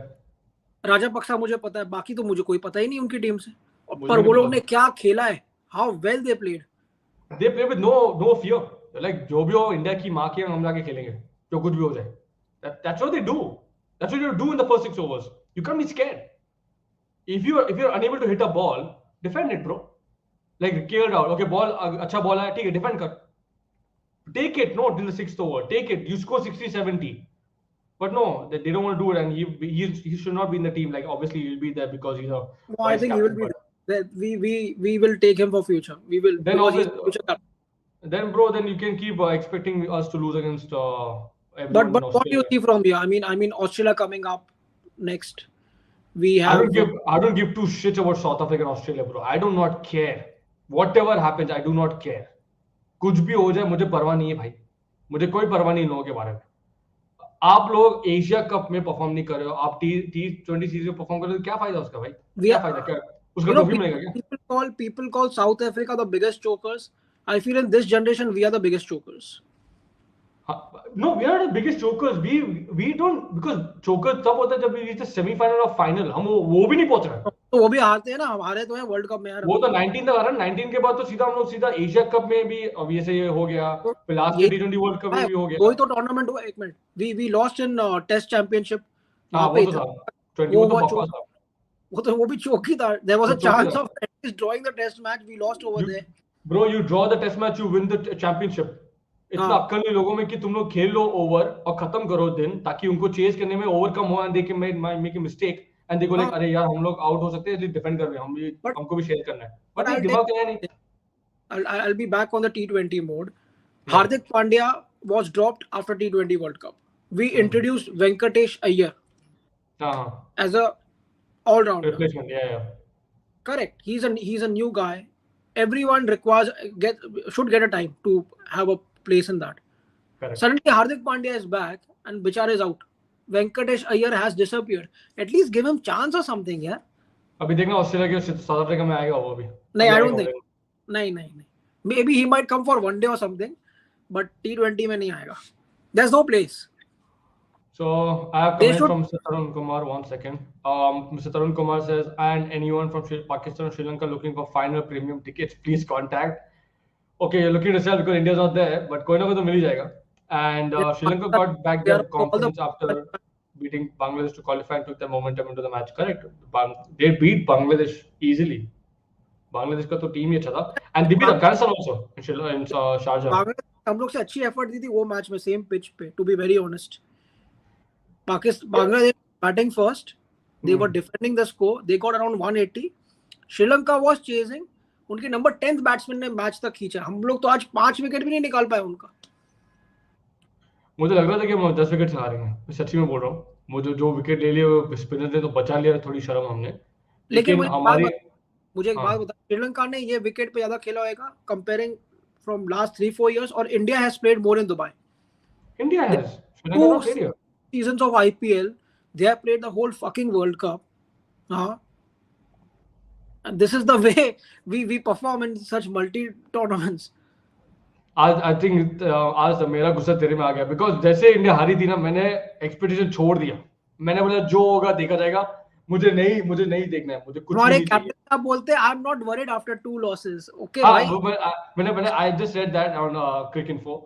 Rajapaksa मुझे पता है, बाकी तो मुझे कोई पता ही नहीं उनकी टीम से. पर वो लोग ने क्या खेला है, how well they played. They play with no fear. Like जो भी हो, इंडिया की माँ की हम जाके खेलेंगे, जो कुछ भी हो जाए. That's what they do. That's what you do in the first 6 overs. You can't be scared. If you're unable to hit a ball, defend it, bro. Like cleared out. Okay, ball अच्छा ball है, ठीक है, defend कर. Take it, no, till the 6th over. Take it. You score 60, 70. But no, they don't want to do it, and he should not be in the team. Like obviously he'll be there because he's a. No, I think he will be there. We will take him for future. We will. Then bro, then you can keep expecting us to lose against. But what do you see from here? I mean, Australia coming up next. We have. I don't give 2 shits about South Africa and Australia, bro. I do not care. Whatever happens, I do not care. कुछ भी हो जाए मुझे परवाह नहीं है भाई. मुझे कोई परवाह नहीं इन लोगों के बारे में. आप लोग एशिया कप में परफॉर्म नहीं कर रहे हो, आप T20 सीरीज में परफॉर्म कर रहे हो, क्या फायदा उसका भाई? क्या फायदा, क्या उसका ट्रॉफी मिलेगा क्या? People call South Africa the biggest chokers. I feel in this generation we are the biggest chokers. No, we are the biggest chokers. We don't, because chokers तब होता है जब we reach the semi-final or final. हम वो भी नहीं पहुंच रहे. तो वो भी हारते हैं ना, हमारे तो है वर्ल्ड कप में यार. वो तो 19 तक आ रहा है. 19 के बाद तो सीधा हम लोग सीधा एशिया कप में भी अब ये से हो गया, फिर लास्ट T20 वर्ल्ड कप में भी हो गया. वही तो टूर्नामेंट हुआ. एक minute, we lost in test championship. हां वो तो था 20 वो तो बकवास था. वो भी चौकी था. There was a chance of at least drawing the test match. We lost over there. Bro, you draw the test match, you win the championship. इतना अक्ल नहीं लोगों में कि तुम लोग खेल लो ओवर और खत्म करो दिन, ताकि उनको चेज करने में ओवर कम हो, and they can make a mistake and they go like अरे यार हम लोग आउट हो सकते हैं, इसलिए डिफेंड कर रहे हैं, हम भी हमको भी शेयर करना है. बट दिमाग है नहीं. I'll be back on the T20 mode. Hardik Pandya was dropped after T20 World Cup. We introduced Venkatesh Iyer as a all-rounder. Replacement, yeah. Correct. He's a new guy. Everyone should get a time to have a place in that. Correct. Suddenly Hardik Pandya is back and Bichar is out. Venkatesh Iyer has disappeared. At least give him chance or something, yeah. अभी देखना Australia के south Africa में आएगा वो भी. नहीं, I don't think. नहीं. Maybe he might come for one day or something, but T20 में नहीं आएगा. There's no place. So I have comment from Mr. Tarun Kumar. 1 second. Mr. Tarun Kumar says, and anyone from Pakistan or Sri Lanka looking for final premium tickets, please contact. Okay, you're looking to sell because India's not there, but कोई ना कोई तो मिल ही जाएगा. And Sri Lanka got back their confidence after beating Bangladesh to qualify and took their momentum into the match. Correct. They beat Bangladesh easily. Bangladesh का तो team ही अच्छा था. And they beat Afghanistan also in Sharjah. हम लोग से अच्छी effort दी थी वो मैच में सेम पिच पे. To be very honest. Bangladesh batting first. They were defending the score. They got around 180. Sri Lanka was chasing. उनके नंबर 10th बैट्समैन ने मैच तक खींचा. हम लोग तो आज 5 विकेट भी नहीं निकाल पाए उनका. मुझे लग रहा था कि हम 10 विकेट से हारेंगे. मैं सच्ची में बोल रहा हूँ. मुझे जो विकेट ले लिए वो स्पिनर ने तो बचा लिया. थोड़ी शर्म हमने. लेकिन मुझे एक बात बता. श्रीलंका ने ये विकेट पे ज्यादा खेला होगा कंपेयरिंग फ्रॉम लास्ट 3-4 इयर्स और India has played more in Dubai. India has. Sri Lanka not played here. Seasons of IPL, they have played the whole fucking World Cup. And this is the way we perform in such multi tournaments. I think आज मेरा गुस्सा तेरे में आ गया because जैसे India हारी थी ना मैंने एक्सपेक्टेशन छोड़ दिया. मैंने बोला जो होगा देखा जाएगा. मुझे नहीं देखना है. मुझे कुछ नहीं चाहिए. कैप्टन साहब बोलते I'm not worried after 2 losses. Okay भाई. मैंने I just read that on Cricinfo.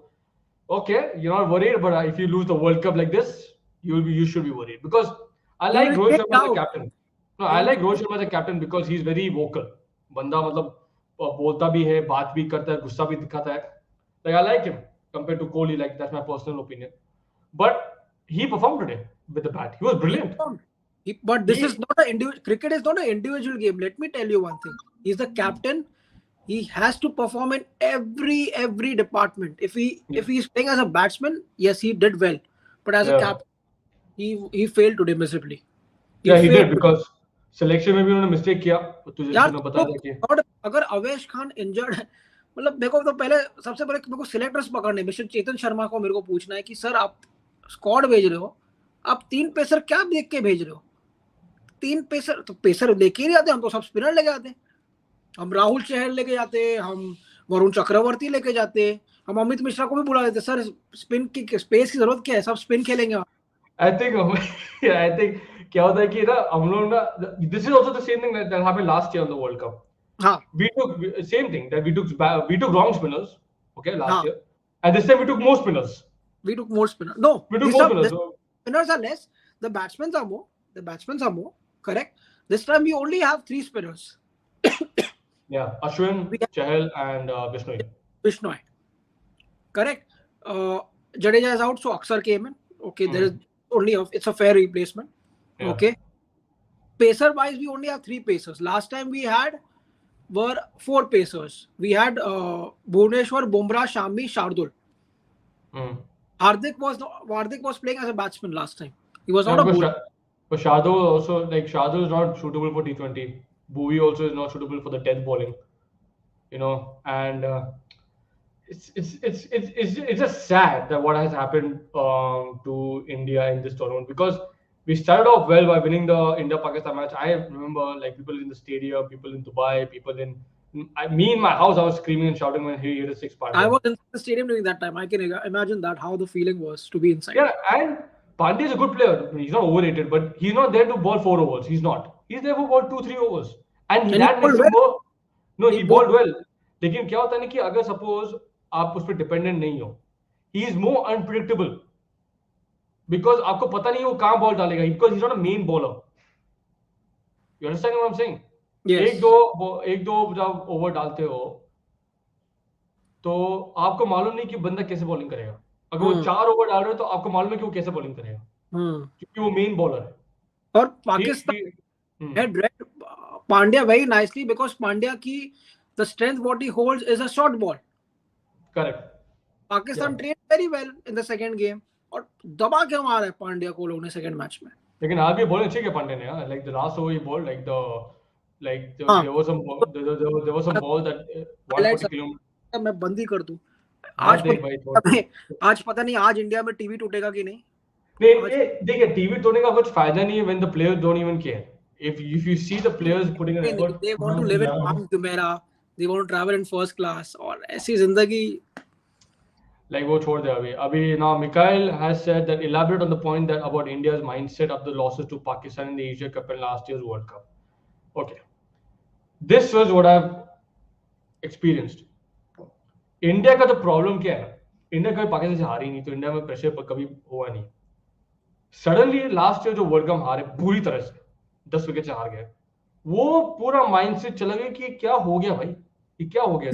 Okay, you're not worried, but if you lose the World Cup like this, you should be worried because I like Rohit Sharma as a captain. No, I like Rohit Sharma as a captain because he's very vocal. बंदा मतलब बोलता भी है, बात भी करता है, गुस्सा भी दिखाता है. Like I like him compared to Kohli. Like that's my personal opinion. But he performed today with the bat. He was brilliant. But this is not an individual. Cricket is not an individual game. Let me tell you one thing. He's the captain. He has to perform in every department. If he's playing as a batsman, yes, he did well. But as a captain, he failed today miserably. He did because selection में भी उन्होंने mistake किया. तुझे पता है कि और अगर अवेश खान इंजर्ड है, मतलब देखो तो पहले सबसे पहले मेरे को सिलेक्टर्स पकड़ने मिस्टर चेतन शर्मा को मेरे को पूछना है कि सर आप स्क्वाड भेज रहे हो, आप 3 पेसर क्या देख के भेज रहे हो? 3 पेसर तो पेसर लेके ही नहीं आते. हम तो सब स्पिनर लेके आते. हम राहुल चहल लेके जाते, हम वरुण चक्रवर्ती लेके जाते, हम अमित मिश्रा को भी बुला देते. सर स्पिन की स्पेस की जरूरत क्या है? सब स्पिन खेलेंगे. I think क्या होता है कि ना हम लोग ना this is also the same thing that happened last year on the World Cup. हाँ. We took same thing that we took wrong spinners. Okay, last year. And this time we took more spinners. We took more spinners. No, we took more spinners. Spinners are less. The batsmen are more. Correct. This time we only have 3 spinners. Yeah, Ashwin, Chahal, and Bishnoi. Correct. Jadeja is out, so Aksar came in. Okay, there is only it's a fair replacement. Yeah. Okay. Pacer wise, we only have 3 pacers. Last time we had were 4 pacers. We had Bhuvneshwar, Bumrah, Shami, Shardul. Hardik was playing as a batsman last time. He was not a bowler. But Shardul also Shardul is not suitable for T20. Bhuvi also is not suitable for the 10th bowling. You know, and it's just sad that what has happened to India in this tournament because we started off well by winning the India-Pakistan match. I remember like people in the stadium, people in Dubai, people in me in my house. I was screaming and shouting when he hit a 6 Pandya. I was in the stadium during that time. I can imagine that how the feeling was to be inside. Yeah, and Pandya is a good player. He's not overrated, but he's not there to bowl 4 overs. He's not. He's there for ball 2-3 overs. And he had next over. No, he bowled well. लेकिन क्या होता है ना कि अगर suppose आप उस पर डिपेंडेंट नहीं हो, he is more unpredictable because आपको पता नहीं वो कहाँ बॉल डालेगा because he's not a main bowler. You understand what I'm saying? Yes. एक दो जब ओवर डालते हो तो आपको मालूम नहीं कि बंदा कैसे बॉलिंग करेगा. अगर वो 4 ओवर डाल रहे हो तो आपको मालूम है कि वो कैसे बॉलिंग करेगा क्योंकि वो मेन बॉलर है. और Pakistan had read Pandya very nicely because Pandya की the strength what he holds is a short ball. Correct. Pakistan train very well in the second game और दबा के मारा है पांड्या को लोगों ने सेकंड मैच में. लेकिन आज भी बॉल अच्छी किया पांडे ने, like the last over he ball like हाँ, there was some ball that 140 kilometre. मैं बंद ही कर दूं. आज देख भाई, आज पता नहीं आज इंडिया में टीवी टूटेगा कि नहीं. देखिए टीवी तोड़ने का कुछ फायदा नहीं है when the players don't even care. If you see the players putting an effort, they want to live in Palm Jumeirah, they want to travel in first class और ऐसी जिंदगी. Like वो छोड़ दे अभी now Mikhail has said that elaborate on the point that about India's mindset of the losses to Pakistan in the Asia Cup and last year's World Cup. Okay, this was what I've experienced. India का तो problem क्या है, India कभी पाकिस्तान से हारी नहीं, तो India में प्रेशर पर कभी हुआ नहीं. सडनली लास्ट ईयर जो वर्ल्ड कप हारे पूरी तरह से 10 विकेट से हार गए, वो पूरा माइंडसेट चला गया कि क्या हो गया भाई, ये क्या हो गया.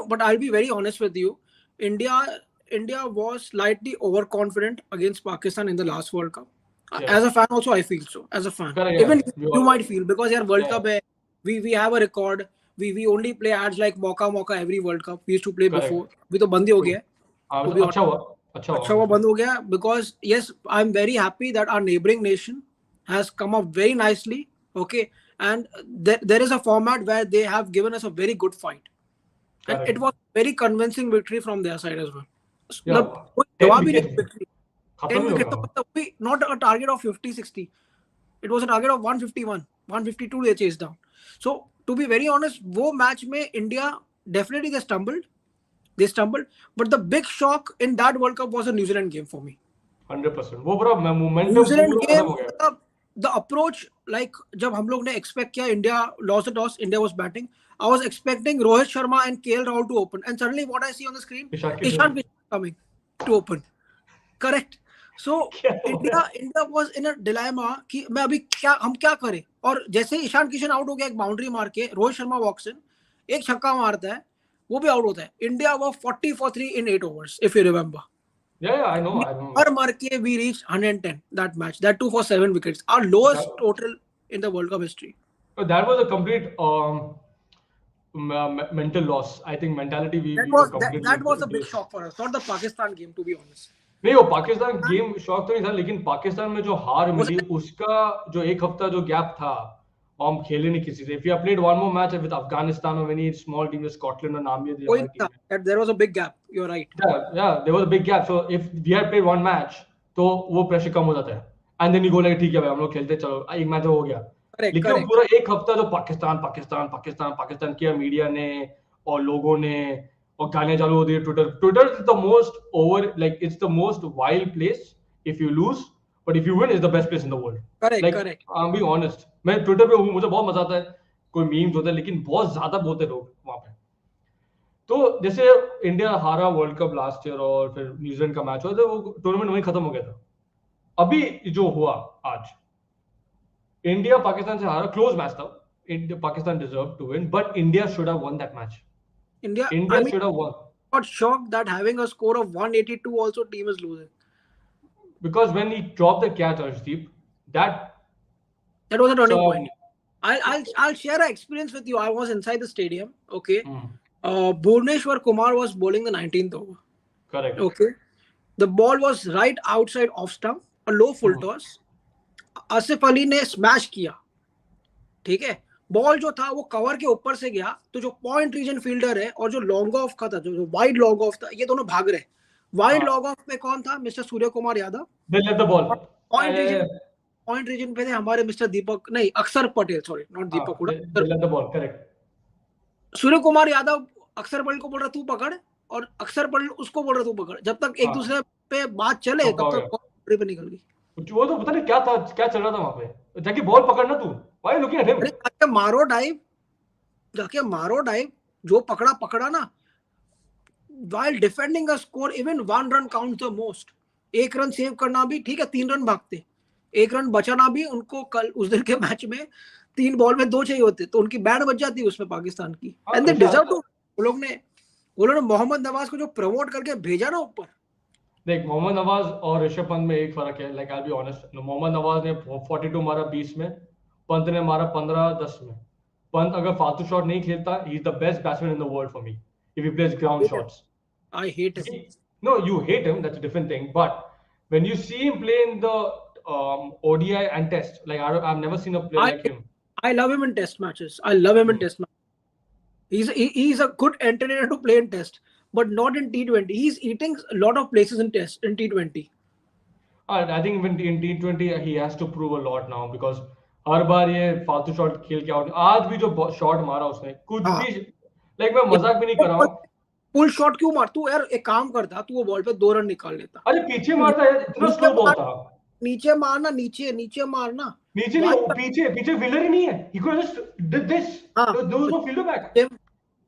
But I'll be very honest with you. India was slightly overconfident against Pakistan in the last World Cup. Yeah. As a fan also I feel so. As a fan. Correct, even you might feel because यार World Cup है, we have a record. We only play ads like मौका every World Cup. We used to play before. अभी तो बंद ही हो गया है. अच्छा हुआ बंद हो गया because yes, I'm very happy that our neighboring nation has come up very nicely. Okay, and there is a format where they have given us a very good fight. And it was very convincing victory from their side as well. जवाब ही नहीं victory. 10 wickets, not a target of 50-60. It was a target of 151, 152 they chased down. So to be very honest, वो match में India definitely they stumbled. But the big shock in that World Cup was a New Zealand game for me. 100%. वो पूरा momentum New Zealand game, the approach, like जब हम लोग ने expect किया India lost the toss, India was batting. I was expecting Rohit Sharma and KL Rahul to open, and suddenly what I see on the screen, Ishan Kishan coming to open. Correct. So India was in a dilemma कि मैं अभी हम क्या करें. और जैसे Ishan Kishan out हो गया एक बाउंड्री मार के, रोहित शर्मा वॉक्स इन, एक छक्का मारता है, वो भी आउट होता है. इंडिया वो 40 for 3 in 8 overs if you remember. Yeah, I know. और मार के we reached 110 that match, that too for 7 wickets, our lowest total in the World Cup history. That was a complete mental loss. I think mentality that was a big shock for us, not the Pakistan game to be honest. नहीं, वो Pakistan game shock तो नहीं था, लेकिन पाकिस्तान में जो हार मिली उसका जो एक हफ्ता जो गैप था, हम खेले नहीं किसी से. If you have played one more match with Afghanistan or any small team, Scotland or Namibia, there was a big gap. You're right. Yeah, there was a big gap. So if we had played one match, तो वो pressure कम हो जाता है. And then you go like ठीक है भाई हम लोग खेलते, चलो एक मैच हो गया. लेकिन पूरा एक हफ्ता जो पाकिस्तान किया मीडिया ने और लोगों ने और गाने चालू हो दिए. Twitter is the most over, like it's the most wild place. If you lose but if you win is the best place in the world. Correct. I am being honest, मैं ट्विटर पे हूँ, मुझे बहुत मजा आता है, कोई memes होते हैं, लेकिन बहुत ज्यादा बोलते लोग वहां पे. तो जैसे इंडिया हारा वर्ल्ड कप लास्ट ईयर और फिर न्यूजीलैंड का मैच हुआ तो वो टूर्नामेंट वहीं खत्म हो गया था. अभी जो हुआ आज, इंडिया पाकिस्तान से हारा, क्लोज मैच था. Pakistan deserved to win, but India should have won that match. India should have won. Got shocked that having a score of 182 also team is losing. Because when he dropped the catch, Arshdeep, that was a turning point. I'll share an experience with you. I was inside the stadium. Okay. Bhuvneshwar Kumar was bowling the 19th over. Correct. Okay. The ball was right outside off stump, a low full toss. Asif Ali ने smash किया, ठीक है. Ball जो था वो cover के ऊपर से गया, तो जो पॉइंट रीजन फील्डर है और जो लॉन्ग ऑफ का था, जो वाइड लॉन्ग ऑफ था, ये दोनों भाग रहे. वाइड लॉन्ग ऑफ पे कौन था? Mister Surya Kumar Yadav. Point reason पे थे हमारे मिस्टर दीपक, नहीं अक्षर पटेल, सॉरी नॉट दीपक हुडा. सूर्य कुमार यादव अक्षर पटेल को बोल रहा तू पकड़, और अक्षर पटेल उसको बोल रहा तू पकड़. जब तक एक दूसरे पे बात चले तब तक पे निकल गई. वो तो पता नहीं क्या था, क्या चल रहा था वहां पे. जाके बॉल पकड़ना तू, व्हाई लुकिंग एट हिम. जाके मारो डाइव, जो पकड़ा ना. while defending a score, even 1 run counts the most. 1 run save करना भी ठीक है, 3 रन भागते, 1 रन बचाना भी. उनको कल उस दिन के मैच में 3 बॉल में 2 चाहिए होते, तो उनकी बैंड बच जाती उसमें पाकिस्तान की. And they deserve to. वो लोग ने मोहम्मद नवाज को जो प्रमोट करके भेजा ना ऊपर. देख, मोहम्मद नवाज और ऋषभ पंत में एक फर्क है. Like I be honest, Mohammad Nawaz ने 42 मारा 20 में, पंत ने मारा 15-10 में. पंत अगर फालतू शॉट नहीं खेलता, he is the best batsman in the world for me if he plays ground shots. I hate him. No, you hate him. That's a different thing. But when you see him play in the ODI and Test, like I've never seen a player like him. I love him in Test matches. I love him in Test matches. He's a good entertainer to play in Test, but not in T20. He's eating a lot of places in Test in T20. I think even in T20 he has to prove a lot now because हर बार ये फालतू shot खेल के out आज भी जो shot मारा उसने कुछ भी लाइक मैं मजाक भी नहीं कर रहा हूँ फुल शॉट क्यों मार तू यार एक काम करता तू वो बॉल पे 2 रन निकाल लेता अरे पीछे मारता है इतना स्लो बॉल था नीचे मारना नीचे मारना नीचे नहीं पीछे फील्डर ही नहीं है he could just did this there was no fielder back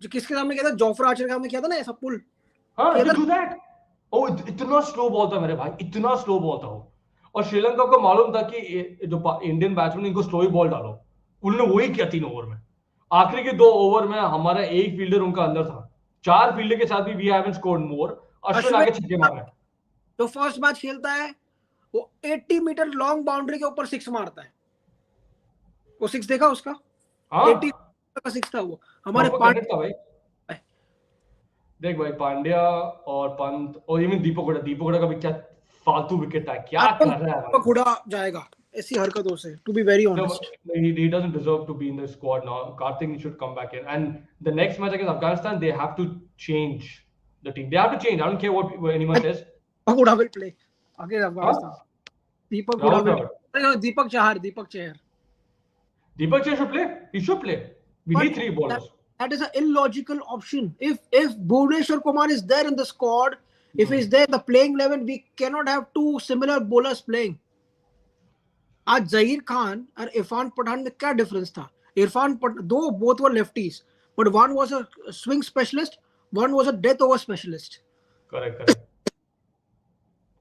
जो किसके सामने किया था जोफ्रा आर्चर के सामने किया था ना ऐसा पुल हाँ do that ओ इतना स्लो बॉल था मेरे भाई इतना स्लो बॉल था वो और श्रीलंका को मालूम था कि जो इंडियन बैट्समैन इनको स्लो ही बॉल डालो उन्होंने वही किया 3 ओवर में आखिरी के 2 ओवर में हमारा एक फील्डर उनका अंदर था 4 फील्डर के साथ भी we haven't scored more Ashwin आगे छक्के मार रहे हैं जो फर्स्ट मैच खेलता है वो 80 मीटर लॉन्ग बाउंड्री के ऊपर 6 मारता है वो 6 देखा उसका 80 का 6 था वो हमारे पांड्या था भाई देख भाई पांड्या और पंत और इवन दीपक हुडा का भी क्या फालतू विकेट था क्या कर रहा है दीपक हुडा जाएगा ऐसी हरकतों से to be very honest he doesn't deserve to be in the squad now Karthik should come back in and the next match against Afghanistan they have to change the team they have to change I don't care what anyone says Huda will play against Afghanistan Deepak Huda will Deepak Chahar should play he should play we need 3 bowlers that is an illogical option if Bhuvneshwar Kumar is there in the squad if he's there the playing 11 we cannot have 2 similar bowlers playing आज जहीर खान और इरफान पठान में क्या difference था इरफान दो both were lefties but one was a swing specialist one was a death over specialist correct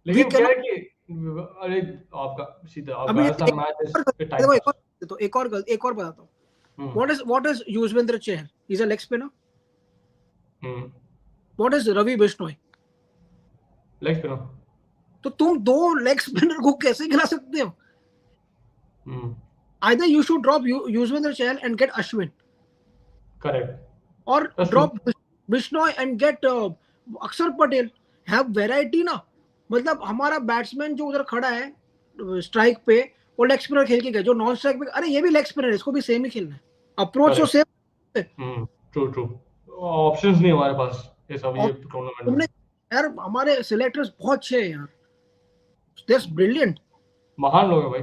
लेकिन क्या है कि अरे आपका सीधा अफगानिस्तान मैच तो एक और बताता हूं what is Yuzvendra Chahal he's a leg spinner what is Ravi Bishnoi leg spinner तो तुम 2 leg spinner को कैसे खिला सकते हो Either you should drop Yuzvendra Chahal and get Ashwin. Correct. Or drop Bishnoi and get Akshar Patel. Have variety ना. मतलब हमारा बैट्समैन जो उधर खड़ा है स्ट्राइक पे वो लेग स्पिनर खेल के गया जो नॉन स्ट्राइक पे अरे ये भी लेग स्पिनर है इसको भी सेम ही खेलना है अप्रोच तो सेम ट्रू ऑप्शंस नहीं हमारे पास ये सब ये टूर्नामेंट में यार हमारे सिलेक्टर्स बहुत अच्छे हैं यार दैट्स ब्रिलियंट महान लोग हैं भाई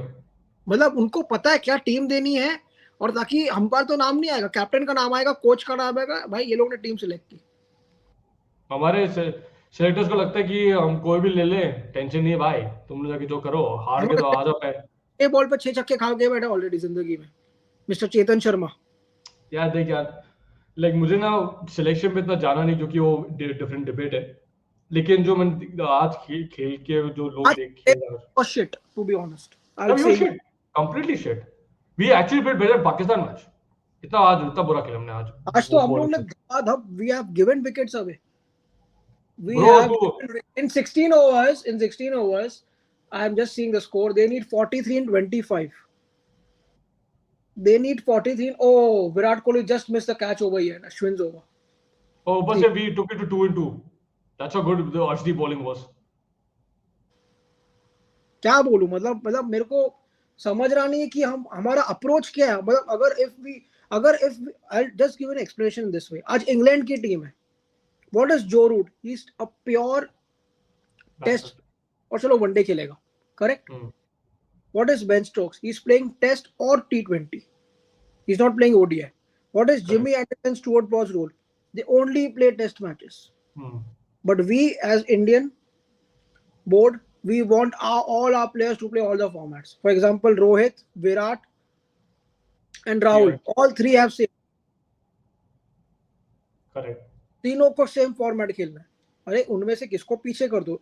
मतलब उनको पता है क्या टीम देनी है और ताकि हम पर तो नाम नहीं आएगा कैप्टन का नाम आएगा कोच का नाम आएगा भाई ये लोग ने टीम सिलेक्ट की हमारे सिलेक्टर्स को लगता है कि हम कोई भी ले ले टेंशन नहीं है भाई तुम लोग जो करो हार के तो आ जाओ पे ये बॉल पे 6 छक्के खा के बैठा ऑलरेडी जिंदगी में मिस्टर चेतन शर्मा यार देख यार लाइक मुझे ना सिलेक्शन पे इतना जाना नहीं क्योंकि वो डिफरेंट डिबेट है लेकिन जो मैं आज खेल के जो लोग देख खेल रहे हैं shit to be honest completely shit we actually played better Pakistan match इतना बुरा खेला हमने आज तो हम लोग ने we have given wickets away we have in 16 overs I am just seeing the score they need 43 and 25 they need 43 oh Virat Kohli just missed the catch over here Ashwin's over oh but we took it to 2 and 2 that's how good the Ashdi bowling was क्या बोलूं मतलब मेरे को समझ रहा नहीं है कि हम हमारा अप्रोच क्या है मतलब अगर if I'll just give an explanation this way आज इंग्लैंड की टीम है what is Joe Root he's a pure test और चलो वनडे खेलेगा correct what is Ben Stokes he's playing test or T20 he's not playing ODI what is Jimmy Anderson Stuart Broad's role they only play test matches but we as Indian board we want all our players to play all the formats. For example, Rohit, Virat, and Rahul. All 3 have same. Correct. तीनों को same format खेलना है अरे उनमें से किसको पीछे कर दो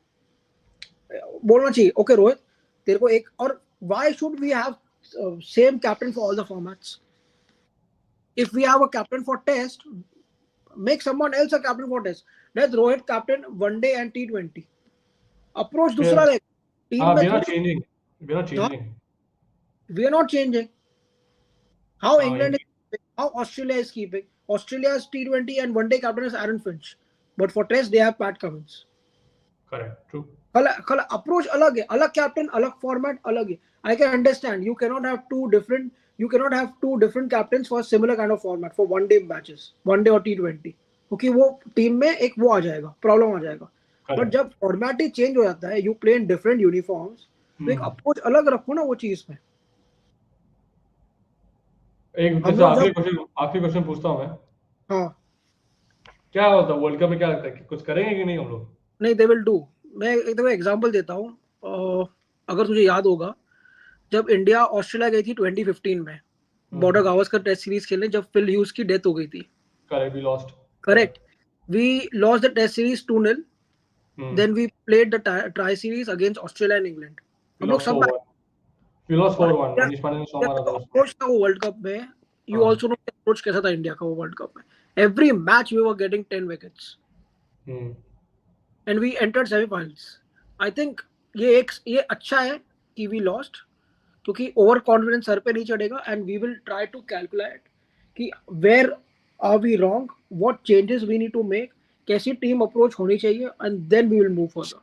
बोलना चाहिए ओके रोहित तेरे को एक और why should we have same captain for all the formats if we have a captain for test make someone else a captain for test let Rohit captain one day and T20 approach दूसरा रहेगा we are not changing how England is how Australia is keeping Australia's T20 and one day captain is Aaron Finch but for Test they have Pat Cummins. Correct. True. कल approach अलग है, अलग captain, अलग format, अलग है. I can understand you cannot have two different captains for similar kind of format for one day matches, one day or T20, क्योंकि वो team में एक वो आ जाएगा, प्रॉब्लम आ जाएगा. बट जब फॉर्मेट ही चेंज हो जाता है, you play in different uniforms, तो एक अप्रोच अलग रखो ना वो चीज में. एक आखिरी क्वेश्चन पूछता हूँ मैं. हाँ, क्या होता है वर्ल्ड कप में, क्या लगता है कि कुछ करेंगे कि नहीं हम लोग? नहीं, दे विल डू. मैं एक दफा एग्जांपल देता हूँ. अगर तुझे याद होगा, जब इंडिया ऑस्ट्रेलिया गई थी 2015 में बॉर्डर गावस्कर टेस्ट सीरीज खेलने, जब फिल ह्यूज की डेथ हो गई थी. Correct, we lost. Correct, we lost the test series 2-0. Then we played the tri series against Australia and England. हम लोग सब वी लॉस्ट 4-1. मनीष पांडे ने 100 मारा था. अप्रोच था वो वर्ल्ड कप में. यू आल्सो नो अप्रोच कैसा था इंडिया का वो वर्ल्ड कप में. Every match we were getting 10 wickets and we entered semifinals. I think ये अच्छा है कि वी लॉस्ट, क्योंकि ओवर कॉन्फिडेंस सर पे नहीं चढ़ेगा. And we will try to calculate कि where are we wrong, what changes we need to make, कैसी टीम अप्रोच होनी चाहिए, and then we will move further.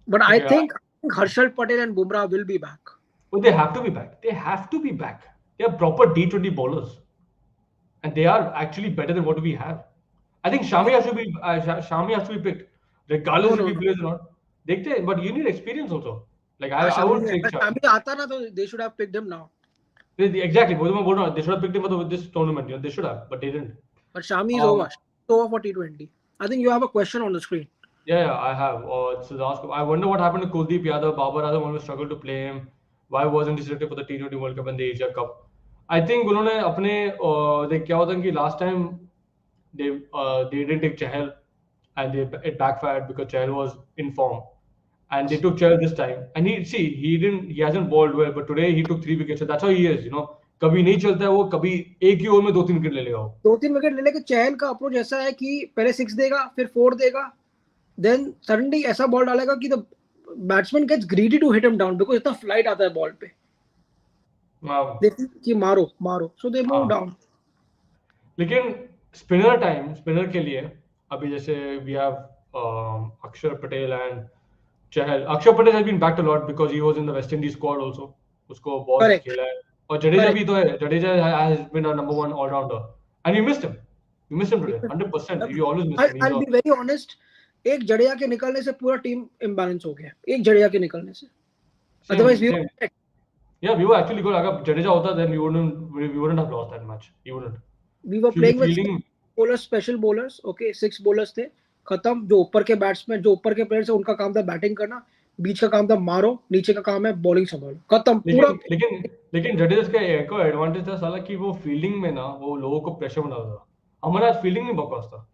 But I think Harshal Patel and Bumrah will be back. Well, they have to be back. They have to be back. They are proper D20 bowlers, and they are actually better than what we have. I think Shami has to be picked, regardless if he plays or not. Dekhte, but you need experience also. Like I would take Shami aata na, so they should have picked him now. Exactly. They should have picked him for this tournament. They should have, but they didn't. But Shami is over. It's over for T20. I think you have a question on the screen. Yeah, I have. It's the last. I wonder what happened to Kuldeep Yadav. Babar Azam always struggled to play him. Why wasn't he selected for the T20 World Cup and the Asia Cup? I think उन्होंने अपने क्या होता है कि last time they didn't take Chahal and it backfired because Chahal was in form, and they took Chahal this time. And he hasn't bowled well, but today he took 3 wickets. So that's how he is, you know. कभी नहीं चलता है वो, कभी एक ही over में 2-3 wicket ले लेगा वो. 2-3 विकेट ले लेके चहल का अप्रोच ऐसा है कि पहले 6 देगा, फिर 4 देगा, then suddenly ऐसा बॉल डालेगा कि the batsman gets greedy to hit him down because इतना फ्लाइट आता है बॉल पे. देखिए कि मारो, so they move down. लेकिन स्पिनर के लिए अभी जैसे we have Akshar Patel and Chahal. Akshar Patel has been backed a lot because he was in the West Indies squad also. उसको बहुत खेला है. और जडेजा भी तो है. Jadeja has been a number 1 all-rounder, and you missed him. You missed him today, 100%. You always miss him. I'll be very honest. एक जडेजा के निकलने से पूरा टीम इम्बैलेंस हो गया. एक जडेजा के निकलने से. Otherwise we were actually good. अगर जडेजा होता then we wouldn't have lost that match. You wouldn't. We were playing with bowlers, special bowlers. Okay, 6 bowlers थे. खत्म. जो ऊपर के बैट्समैन, जो ऊपर के प्लेयर्स है, उनका काम था बैटिंग करना. बीच का काम था मारो, नीचे का काम है बॉलिंग संभालो. खत्म पूरा. लेकिन जडेजा का एक और एडवांटेज था साला कि वो फील्डिंग में ना वो लोगों को प्रेशर बना था. हमारा फील्डिंग में बकवास था.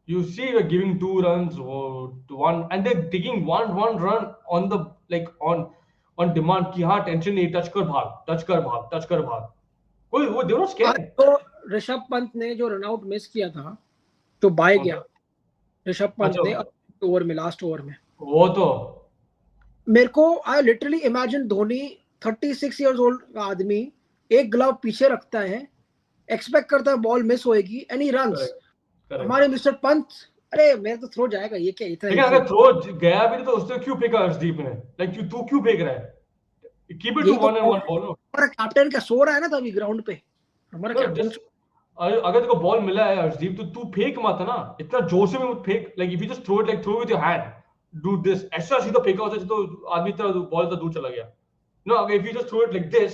You see, we're giving 2 runs to 1, and they're taking one run on the on demand कि हाँ टेंशन नहीं, टच कर भाग. कोई वो they were not scared. तो ऋषभ पंत ने जो रन आउट मिस किया था, जो बाय गया, ऋषभ पंत ने ओवर में, लास्ट ओवर में, वो तो मेरे को I literally imagine Dhoni 36 years old आदमी एक ग्लव पीछे रखता है, एक्सपेक्ट करता है बॉल मिस होएगी, एंड ही रन्स. हमारे मिस्टर पंत, अरे मेरा तो थ्रो जाएगा, ये क्या इतना. लेकिन अगर थ्रो गया भी तो उसने क्यों फेंका अर्शदीप ने? लाइक तू क्यों फेंक रहा है? Keep it to 1 and 1 ball. हमारा कैप्टन क्या सो रहा है ना तभी ग्राउंड पे. हमारा कैप्टन, अगर तेरे को बॉल मिला है अर्शदीप, तो तू फेंक मत ना, इतना जोर से भी मत फेंक. Like if you just throw it, like throw with your hand, do this. ऐसा सीधा फेंका होता तो आदमी इतना बॉल तो दूर चला गया. नो, अगर if you just throw it like this.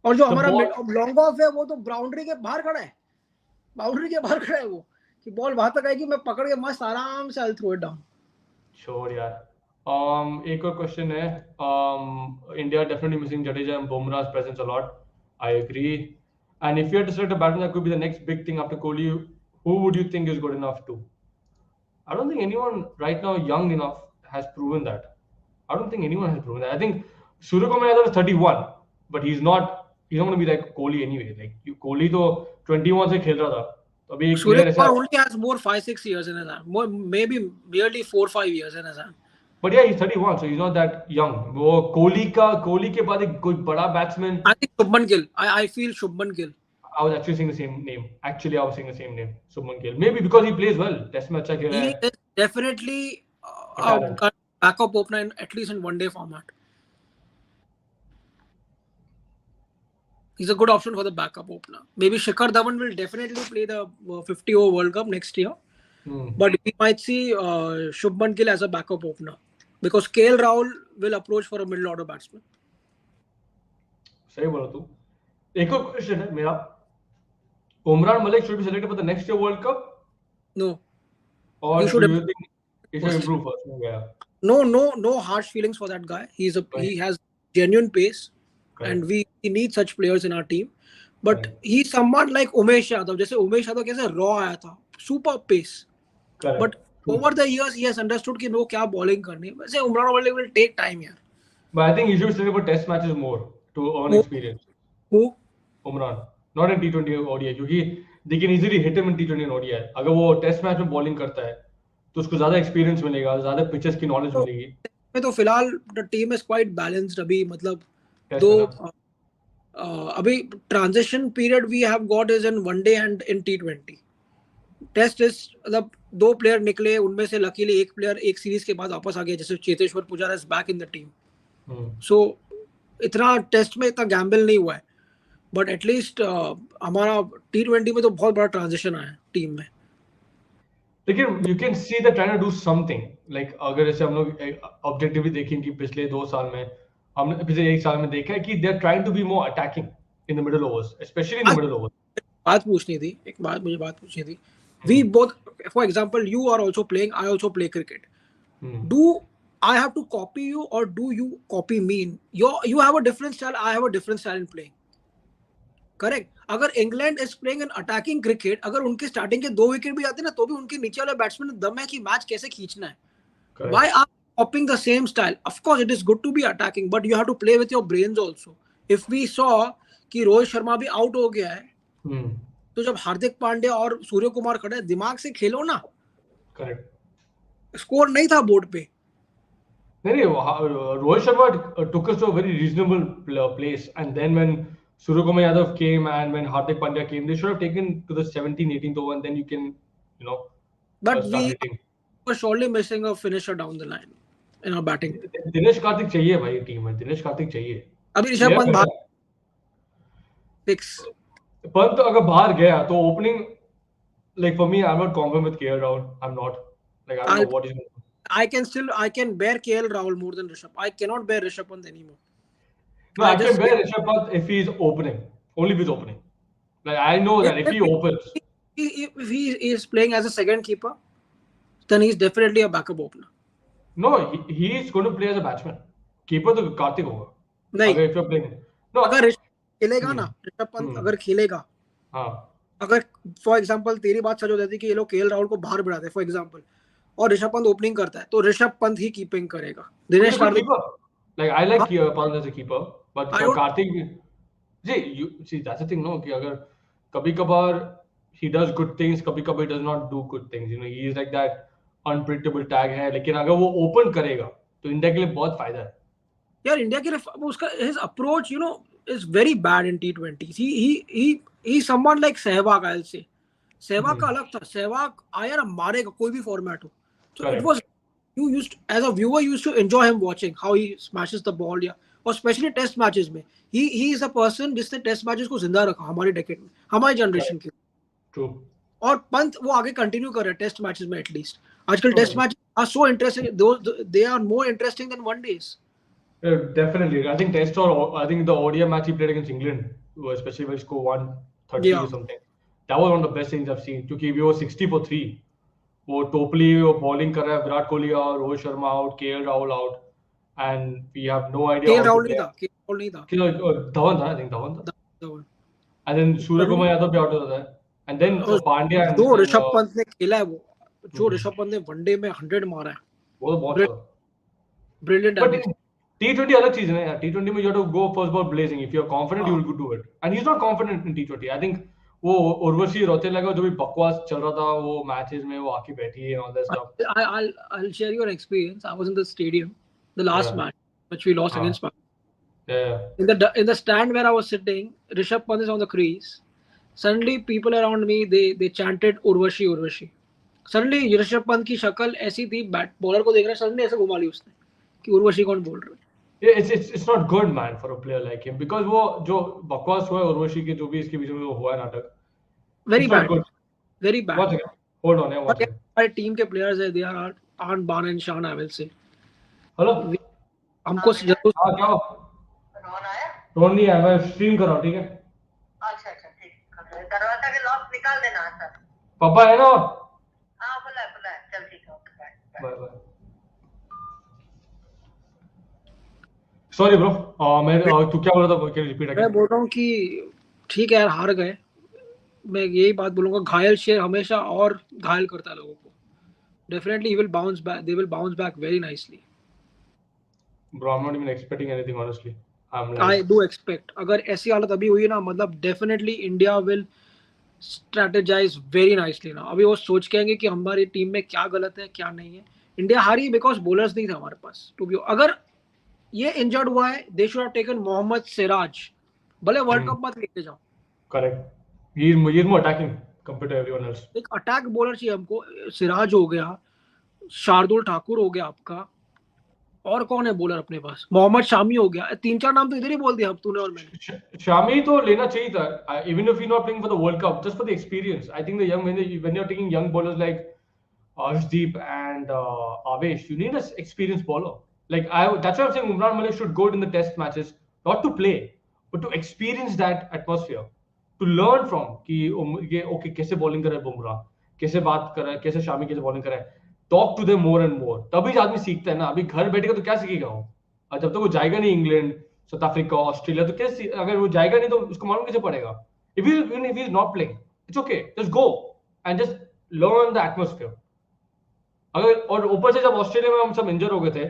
और जो हमारा लॉन्ग ऑफ है वो तो बाउंड्री के बाहर खड़ा है. वो कि बॉल वहां तक आएगी, मैं पकड़ के मस्त आराम से I'll throw it down. Sure यार. एक और क्वेश्चन है. India definitely missing Jadeja and Bumrah's presence a lot. I agree. And if you had to select a batsman that could be the next big thing after Kohli, who would you think is good enough to? I don't think anyone right now young enough has proven that. I think Suryakumar Yadav is 31, but he's not going to be like Kohli anyway. Like Kohli तो 21 से खेल रहा था. Suryakumar only has more 5-6 years in his hand, more maybe nearly 4-5 years in his hand. But yeah, he's 31, so he's not that young. वो कोहली के बाद एक कोई बड़ा batsman. I think Shubman Gill. I feel Shubman Gill. I was actually saying the same name. Actually, I was saying the same name, Subman Gill. Maybe because he plays well. Test में अच्छा खेला He है. is definitely A talent. a backup opener at least in one-day format. He's a good option for the backup opener. Maybe Shikhar Dhawan will definitely play the 50 over World Cup next year. But we might see Shubman Gill as a backup opener because KL Rahul will approach for a middle order batsman. सही बोला तू. एक और question है मेरा. Umran Malik should be selected for the next year World Cup, No, or he should do you think he should improve first? Yeah. no harsh feelings for that guy. He has genuine pace, and we need such players in our team. But he's someone like Umesh Yadav. जैसे उमेश यादव कैसे raw आया था, super pace. But over the years he has understood कि वो क्या bowling करनी है. वैसे Umran Malik will take time here. But I think he should be selected for Test matches more to earn experience. Who? Umran. Not in T20 ODI क्योंकि they can easily hit him in T20 and ODI. अगर वो test match में bowling करता है तो उसको ज्यादा experience मिलेगा, ज्यादा पिचेस की नॉलेज मिलेगी. मैं तो फिलहाल the team is quite balanced अभी, मतलब दो अभी transition period we have got is in one day and in T20. Test is मतलब 2 प्लेयर निकले, उनमें से लकीली एक प्लेयर एक सीरीज के बाद वापस आ गया, जैसे Cheteshwar Pujara is back in the team. So इतना टेस्ट में इतना गैम्बल नहीं हुआ है, बट एटलीस्ट हमारा T20 में तो बहुत बड़ा ट्रांजिशन आया टीम में. लेकिन you can see that trying to do something. Like अगर जैसे हम लोग ऑब्जेक्टिवली देखें कि पिछले 2 साल में हमने पिछले 1 साल में देखा है कि they are trying to be more attacking in the middle overs, specially in the middle overs. मुझे बात पूछनी थी. We both, for example, you are also playing, I also play cricket. Do I have to copy you or do you copy me? You have a different style, I have a different style in playing. Correct. अगर England is playing an attacking cricket, अगर उनके starting के 2 wicket भी आते ना तो भी उनके नीचे वाले बैट्समैन में दम है कि मैच कैसे खींचना है. Why are you copying the same style? Of course it is good to be attacking, but you have to play with your brains also. If we saw कि रोहित शर्मा भी आउट हो गया है, तो जब हार्दिक पांड्या और सूर्य कुमार खड़े, दिमाग से खेलो ना. करेक्ट. स्कोर नहीं था बोर्ड पे. नहीं, Rohit Sharma took us to a very reasonable place, and then when Surya Kumar Yadav came and when Hardik Pandya came, they should have taken to the 17th, 18th over, and then you can, but we were surely missing a finisher down the line in our batting. Dinesh Karthik चाहिए भाई team में, दिनेश कार्तिक चाहिए. अभी ऋषभ पंत बाहर fix. Pant अगर बाहर गया तो opening, like for me, I'm not confident with KL Rahul. I'm not. Like I don't know what he's going to do. I can bear KL Rahul more than Rishabh. I cannot bear Rishabh Pant anymore. No, I can bear Rishabh Pant if he's opening. Only if he's opening. Like I know that if he opens, if he is playing as a second keeper, then he's definitely a backup opener. No, he's going to play as a batsman. Keeper तो कार्तिक होगा. नहीं. अगर if you're playing, no. अगर खेलेगा ना, ऋषभ पंत अगर खेलेगा, हाँ. अगर फॉर एग्जांपल तेरी बात सच हो जाती कि ये लोग KL राहुल को बाहर बिठाते फॉर एग्जांपल, और ऋषभ पंत ओपनिंग करता है, तो ऋषभ पंत ही कीपिंग करेगा. Dinesh Karthik, like I like Pant as a keeper, but Karthik, you see that's the thing, no, कि अगर कभी-कभार he does good things, कभी-कभार he does not do good things. He is like that unpredictable tag है, लेकिन अगर वो open करेगा तो इंडिया के लिए बहुत फायदा है. यार इंडिया के लिए उसका his approach is very bad in T20. He's someone like Sehwag. I'll say Sehwag का अलग था. सहवाग आया मारेगा कोई भी फॉर्मेट हो. So it was, you used as a viewer used to enjoy him watching how he smashes the ball, yeah, और especially test matches में. he is a person जिसने टेस्ट मैचेस को जिंदा रखा हमारे डेकेड में, हमारी जनरेशन के. True. और पंत वो आगे कंटिन्यू कर रहे हैं टेस्ट मैचेस में. एटलीस्ट आजकल test match are so interesting, they are more interesting than one days. Definitely. I think I think the ODI match he played against England, especially when he scored 130 or something, that was one of the best things I've seen. क्योंकि we were 60 for 3. वो टोपली वो bowling कर रहा है, Virat Kohli out, Rohit Sharma out, KL Rahul out, and we have no idea. KL Rahul नहीं था. धवन था, I think धवन था. And then सूर्य कुमार यादव भी आउट होता है. And then पांड्या and जो ऋषभ पंत ने खेला है, वो जो ऋषभ पंत ने वनडे में 100 मारा है, वो बहुत ब्रिलियंट. T20 अलग चीज है यार. T20 में you have to go first ball blazing. If you're confident, you will do it. And he's not confident in T20. I think वो उर्वशी रौतेला जो भी बकवास चल रहा था वो मैचेस में, वो आके बैठी है and all that stuff. I'll share your experience. I was in the stadium, the last match which we lost against Pakistan. Yeah. In the stand where I was sitting, Rishabh Pant is on the crease. Suddenly people around me they chanted Urvashi. Suddenly Rishabh Pant की शक्ल ऐसी थी, bat bowler को देख रहा है, suddenly ऐसे घुमा ली उसने कि उर्वशी कौन बोल रहा है. Yeah, it's not good, man, for a player like him, because वो जो बकवास हुआ है उर्वशी के, जो भी इसके बीच में वो हुआ है नाटक, Very it's not bad, good. very One bad. second, hold on, yeah, one और second. हमारे टीम के प्लेयर्स है, they are Aन बान एंड शान, आई विल से. हेलो, हमको जरूर. हाँ क्या रोन नहीं है, मैं स्ट्रीम कर रहा हूँ, ठीक है. अच्छा ठीक, दरवाजा के लॉक निकाल देना सर. पापा है ना? हाँ बुला चल ठीक है, okay bye bye. Sorry bro, मैं तू क्या बोल रहा था, क्या रिपीट मैं बोल रहा हूँ कि ठीक है यार, हार गए. मैं यही बात बोलूंगा, घायल शेर हमेशा और घायल करता है लोगों को. Definitely he will bounce back. They will bounce back very nicely. Bro, I'm not even expecting anything, honestly. I do expect. अगर ऐसी हालत अभी हुई ना, मतलब definitely India will strategize very nicely ना. अभी वो सोच के आएंगे कि हमारी टीम में क्या गलत है क्या नहीं है. इंडिया हारी बिकॉज बॉलर्स नहीं थे हमारे पास. टू बी अगर ये इंजर्ड हुआ है, they should have taken Mohammed Siraj. भले वर्ल्ड कप मत लेके जाओ. Correct. He is more attacking compared to everyone else. एक अटैक बॉलर चाहिए हमको. सिराज हो गया, शार्दुल ठाकुर हो गया आपका, और कौन है बॉलर अपने पास? मोहम्मद शामी हो गया. 3-4 नाम तो इधर ही बोल दिया अब तूने और मैंने. शामी तो लेना चाहिए था, even if you're not playing for the World Cup, just for the experience. I think the young, when you're taking young bowlers like Arshdeep and Avesh, you need an experienced bowler. Like that's why I'm saying Umran Malik should go in the test matches, not to play, but to experience that atmosphere, to learn from कि ये okay कैसे bowling कर रहा है बुमराह, कैसे बात कर रहा है, कैसे शामी कैसे bowling कर रहा है. Talk to them more and more. तभी आदमी सीखता है ना. अभी घर बैठेगा तो क्या सीखेगा वो? और जब तक वो जाएगा नहीं इंग्लैंड, साउथ अफ्रीका, ऑस्ट्रेलिया, तो कैसे, अगर वो जाएगा नहीं तो उसको मालूम कैसे पड़ेगा? If he is not playing, it's okay. Just go and just learn the atmosphere. अगर और ऊपर से जब ऑस्ट्रेलिया में हम सब इंजर हो गए थे,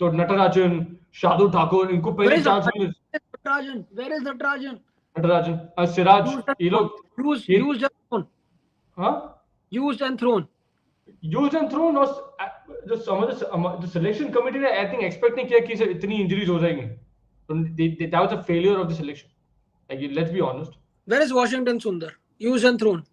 तो नटराजन, शार्दुल ठाकुर, इनको पहले चांस मिले. Natarajan, where is Natarajan? नटराजन, सिराज, ये लोग used and thrown. हाँ, used and thrown. Used and thrown. और the selection committee ने I think expect नहीं किया कि इसे इतनी injuries हो जाएंगी. That was a failure of the selection. Like, let's be honest. Where is Washington Sundar? Used and thrown.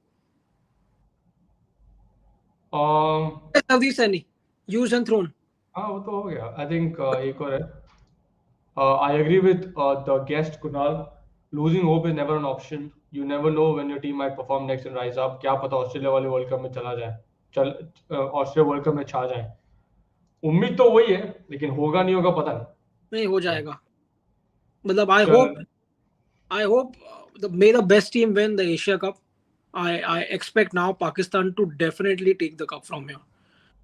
Navdeep Saini, used and thrown. हाँ वो तो हो गया. I think एक और है. I agree with the guest Kunal. Losing hope is never an option. You never know when your team might perform next and rise up. क्या पता ऑस्ट्रेलिया वाले वर्ल्ड कप में चला जाए, ऑस्ट्रेलिया वर्ल्ड कप में छा जाए. उम्मीद तो वही है, लेकिन होगा नहीं होगा पता नहीं हो जाएगा. मतलब I hope may the best team win the Asia Cup. I expect now Pakistan to definitely take the cup from here.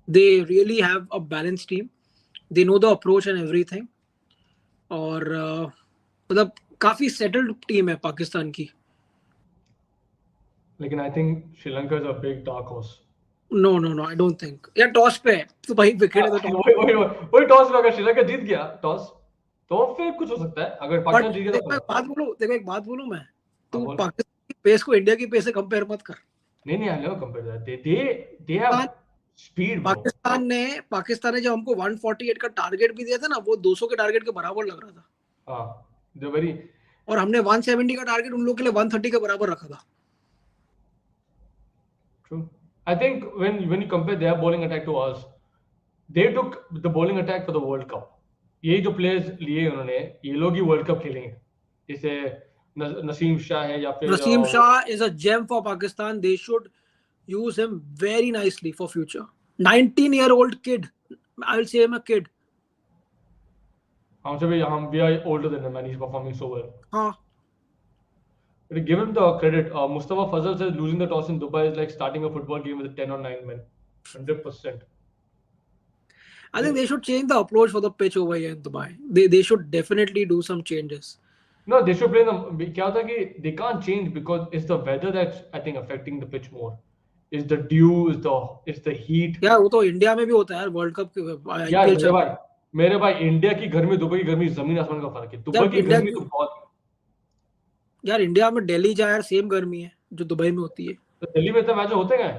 They really have a balanced team. They know the approach and everything. और मतलब काफी settled team है पाकिस्तान की. लेकिन I think Sri Lanka is a big dark horse. No, I don't think. यार toss पे है तो भाई विकेट है तो वही टॉस में अगर श्रीलंका जीत गया टॉस तो फिर कुछ हो सकता है. अगर पाकिस्तान जीत गया तो एक बात बोलूं मैं, तू पाकिस्तान की पेस को इंडिया की पेस से कंपेयर मत कर. नहीं I never compare that. They have speed. Pakistan ने जब हमको 148 का टारगेट भी दिया था ना, वो 200 के टारगेट के बराबर लग रहा था. हां, वेरी. और हमने 170 का टारगेट उन लोगों के लिए 130 के बराबर रखा था. True. I think when you compare their bowling attack to us, they took the bowling attack for the World Cup. ये जो players लिए उन्होंने, ये लोग ही World Cup खेलेंगे. जैसे नसीम शाह है या फिर Naseem Shah is a gem for Pakistan. They should use him very nicely for future. 19-year-old kid. I will say him a kid. we are older than him and he's performing so well. हाँ. But give him the credit. Mustafa Fazal says losing the toss in Dubai is like starting a football game with 10 or 9 men. 100%. I think they should change the approach for the pitch over here in Dubai. They should definitely do some changes. No, they should play them. क्या होता है कि they can't change because it's the weather that's I think affecting the pitch more. It's the dew, it's the heat. यार वो तो India में भी होता है यार, वर्ल्ड कप के. यार मेरे भाई इंडिया की गर्मी, दुबई की गर्मी जमीन आसमान का फर्क है. दुबई की गर्मी तो बहुत. यार इंडिया में दिल्ली जा यार, सेम गर्मी है जो दुबई में होती है. तो दिल्ली में तो मैच होते हैं,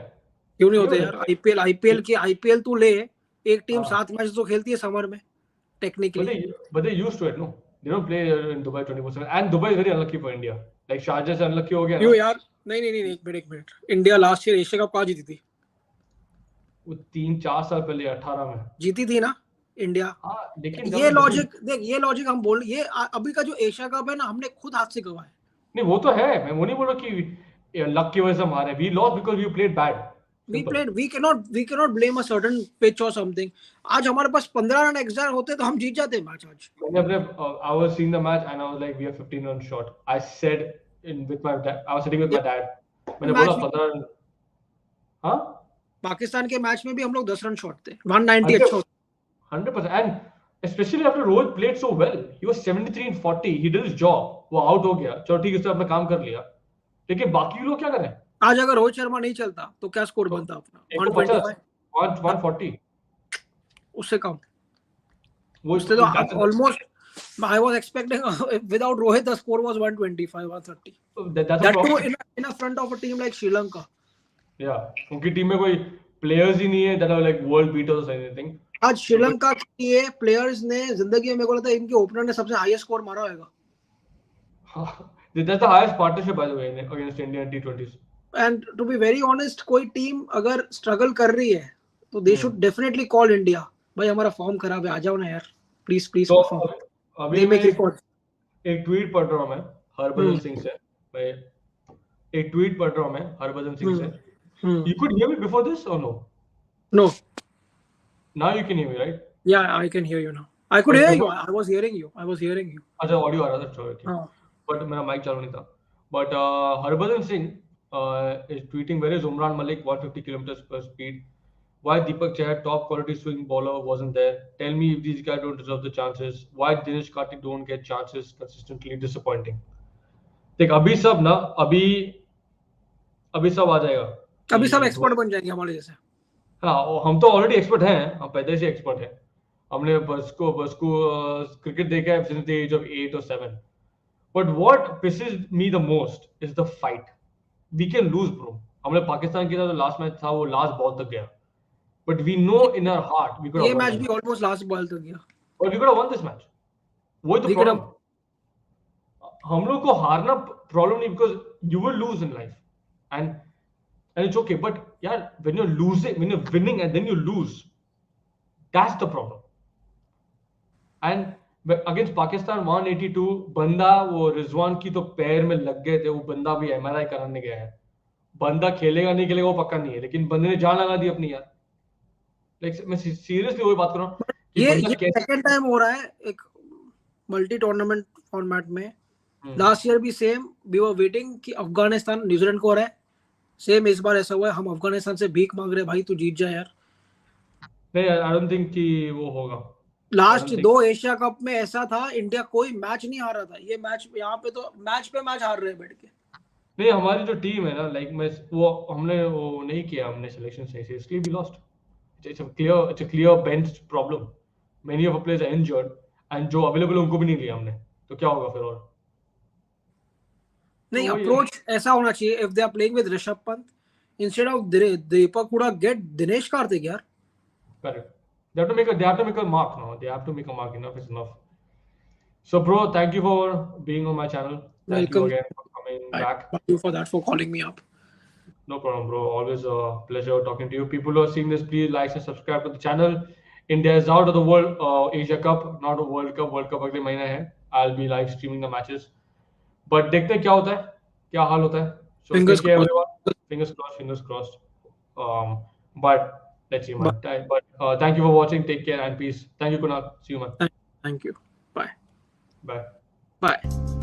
क्यों नहीं होते यार? आईपीएल तू ले, एक टीम 7 मैच तो खेलती है समर में technically. But they used to it, no? They don't play in Dubai 24/7. And Dubai is very unlucky for India. Like Sharjah से unlucky हो गया. क्यों यार? नहीं एक minute India last year Asia cup कहाँ जीती थी? वो 3-4 साल पहले 18 में जीती थी ना इंडिया। हाँ, लेकिन ये लॉजिक हम बोल, ये अभी का जो एशिया कप है ना, हमने खुद हाथ से गवाया। नहीं, वो तो है, मैं वो नहीं बोल रहा कि लक की वजह से हम हारे। We lost because we played bad. we cannot blame a certain pitch or something. आज हमारे पास 15 रन एक्स्ट्रा होते तो हम जीत जाते मैच आज। मैंने अपने I was seeing the match and I was like we are 15 runs short. I said with my dad, I was sitting with my dad. मैंने बोला 15 रन। हाँ, पाकिस्तान के मैच में भी हम लोग 10 रन शॉट थे। 190 अच्छा 100%, and especially after Rohit played so well. He was 73 in 40. He did his job. वो आउट हो गया, चलो ठीक है, उसने अपना काम कर लिया, लेकिन बाकी लोग क्या करें? आज अगर रोहित शर्मा नहीं चलता तो क्या स्कोर बनता अपना? 125 140 उससे कम। वो उससे तो almost I was expecting without Rohit the score was 125 130. That too in a front of a team like Sri Lanka. Yeah, उनकी टीम में कोई प्लेयर्स ही नहीं है that are like world beaters or anything. आज श्रीलंका के लिए प्लेयर्स ने जिंदगी में मेरे को लगता है इनके ओपनर ने सबसे हाईएस्ट स्कोर मारा होगा। That's the highest partnership by the way against India in T20s. And to be very honest, कोई टीम अगर स्ट्रगल कर रही है तो they should definitely call India. भाई हमारा फॉर्म खराब है, आ जाओ ना यार, प्लीज परफॉर्म। अभी मैं एक ट्वीट पढ़ रहा हूँ मैं हरभजन सिंह से, भाई एक ट्वीट पढ़ रहा हूँ मैं हरभजन सिंह से। You could hear me before this or no? No. Now you can hear me, right? Yeah, I can hear you now. I could hear you. I was hearing you. अच्छा ऑडियो आ रहा था, चलो हाँ, बट मेरा mic चालू नहीं था। But Harbhajan Singh is tweeting, where is Umran Malik, 150 kilometers per speed? Why Deepak Chahar, top quality swing bowler, wasn't there? Tell me if these guys don't deserve the chances. Why Dinesh Karthik don't get chances consistently? Disappointing. देख अभी सब ना अभी सब आ जाएगा, अभी सब expert बन जाएंगे हमारे जैसे। हाँ, हम तो ऑलरेडी एक्सपर्ट हैं, हम पहले से एक्सपर्ट हैं। हमने बस को क्रिकेट देखा है since the age of 8 or 7. But what pisses me the most is the fight. We can lose, bro. हमने पाकिस्तान के साथ जो लास्ट मैच था वो लास्ट बॉल तक गया, but we know in our heart we could have won. ये match भी ऑलमोस्ट लास्ट बॉल तक गया, और we could have won this match. वही तो प्रॉब्लम, हम लोग को हारना प्रॉब्लम नहीं, because you will lose in life and it's okay, but यार when you're losing, when you're winning and then you lose, that's the problem. And against Pakistan 182 बंदा, वो रिजवान की तो पैर में लग गए थे, वो बंदा भी MRI कराने गया है। बंदा खेलेगा नहीं खेलेगा वो पक्का नहीं है, लेकिन बंदे ने जान लगा दी अपनी यार। लाइक मैं सीरियसली वही बात कर रहा हूँ, ये सेकंड टाइम हो रहा है एक मल्टी टूर्नामेंट फॉर्मेट में। लास्ट ईयर भी सेम, वी वर वेटिंग कि अफगानिस्तान न्यूजीलैंड को हो रहा है, सेम इस बार ऐसा हुआ है, हम अफगानिस्तान से भीख मांग रहे हैं, भाई तू जीत जा यार। नहीं, आई डोंट थिंक कि वो होगा। लास्ट 2 एशिया कप में ऐसा था, इंडिया कोई मैच नहीं हारा था। ये मैच यहाँ पे तो मैच पे मैच हार रहे हैं बैठ के। नहीं, हमारी जो टीम है ना, लाइक मैं वो हमने वो नहीं किया, हमने सिलेक्शन सही से, इसलिए भी lost. It's a clear bench problem. Many of players are injured and जो अवेलेबल उनको भी नहीं लिया हमने, तो क्या होगा फिर? और नहीं, अप्रोच ऐसा होना चाहिए, if they are playing with Rishabh Pant instead of Deepak Hooda, get Dinesh Karthik यार। Correct, they have to make a mark now. They have to make a mark. Enough is enough. So bro, thank you for being on my channel. Thank you again for coming back. Thank you for that, for calling me up. No problem, bro. Always a pleasure talking to you. People who are seeing this, please like and subscribe to the channel. India is out of the World Asia Cup, not a World Cup. World Cup अगले महीने है. I'll be live streaming the matches. But देखते हैं क्या होता है, क्या हाल होता है. So fingers take care everyone. Fingers crossed. But let's see, man. But thank you for watching. Take care and peace. Thank you, Kunal. See you, man. Thank you. Bye. Bye. Bye.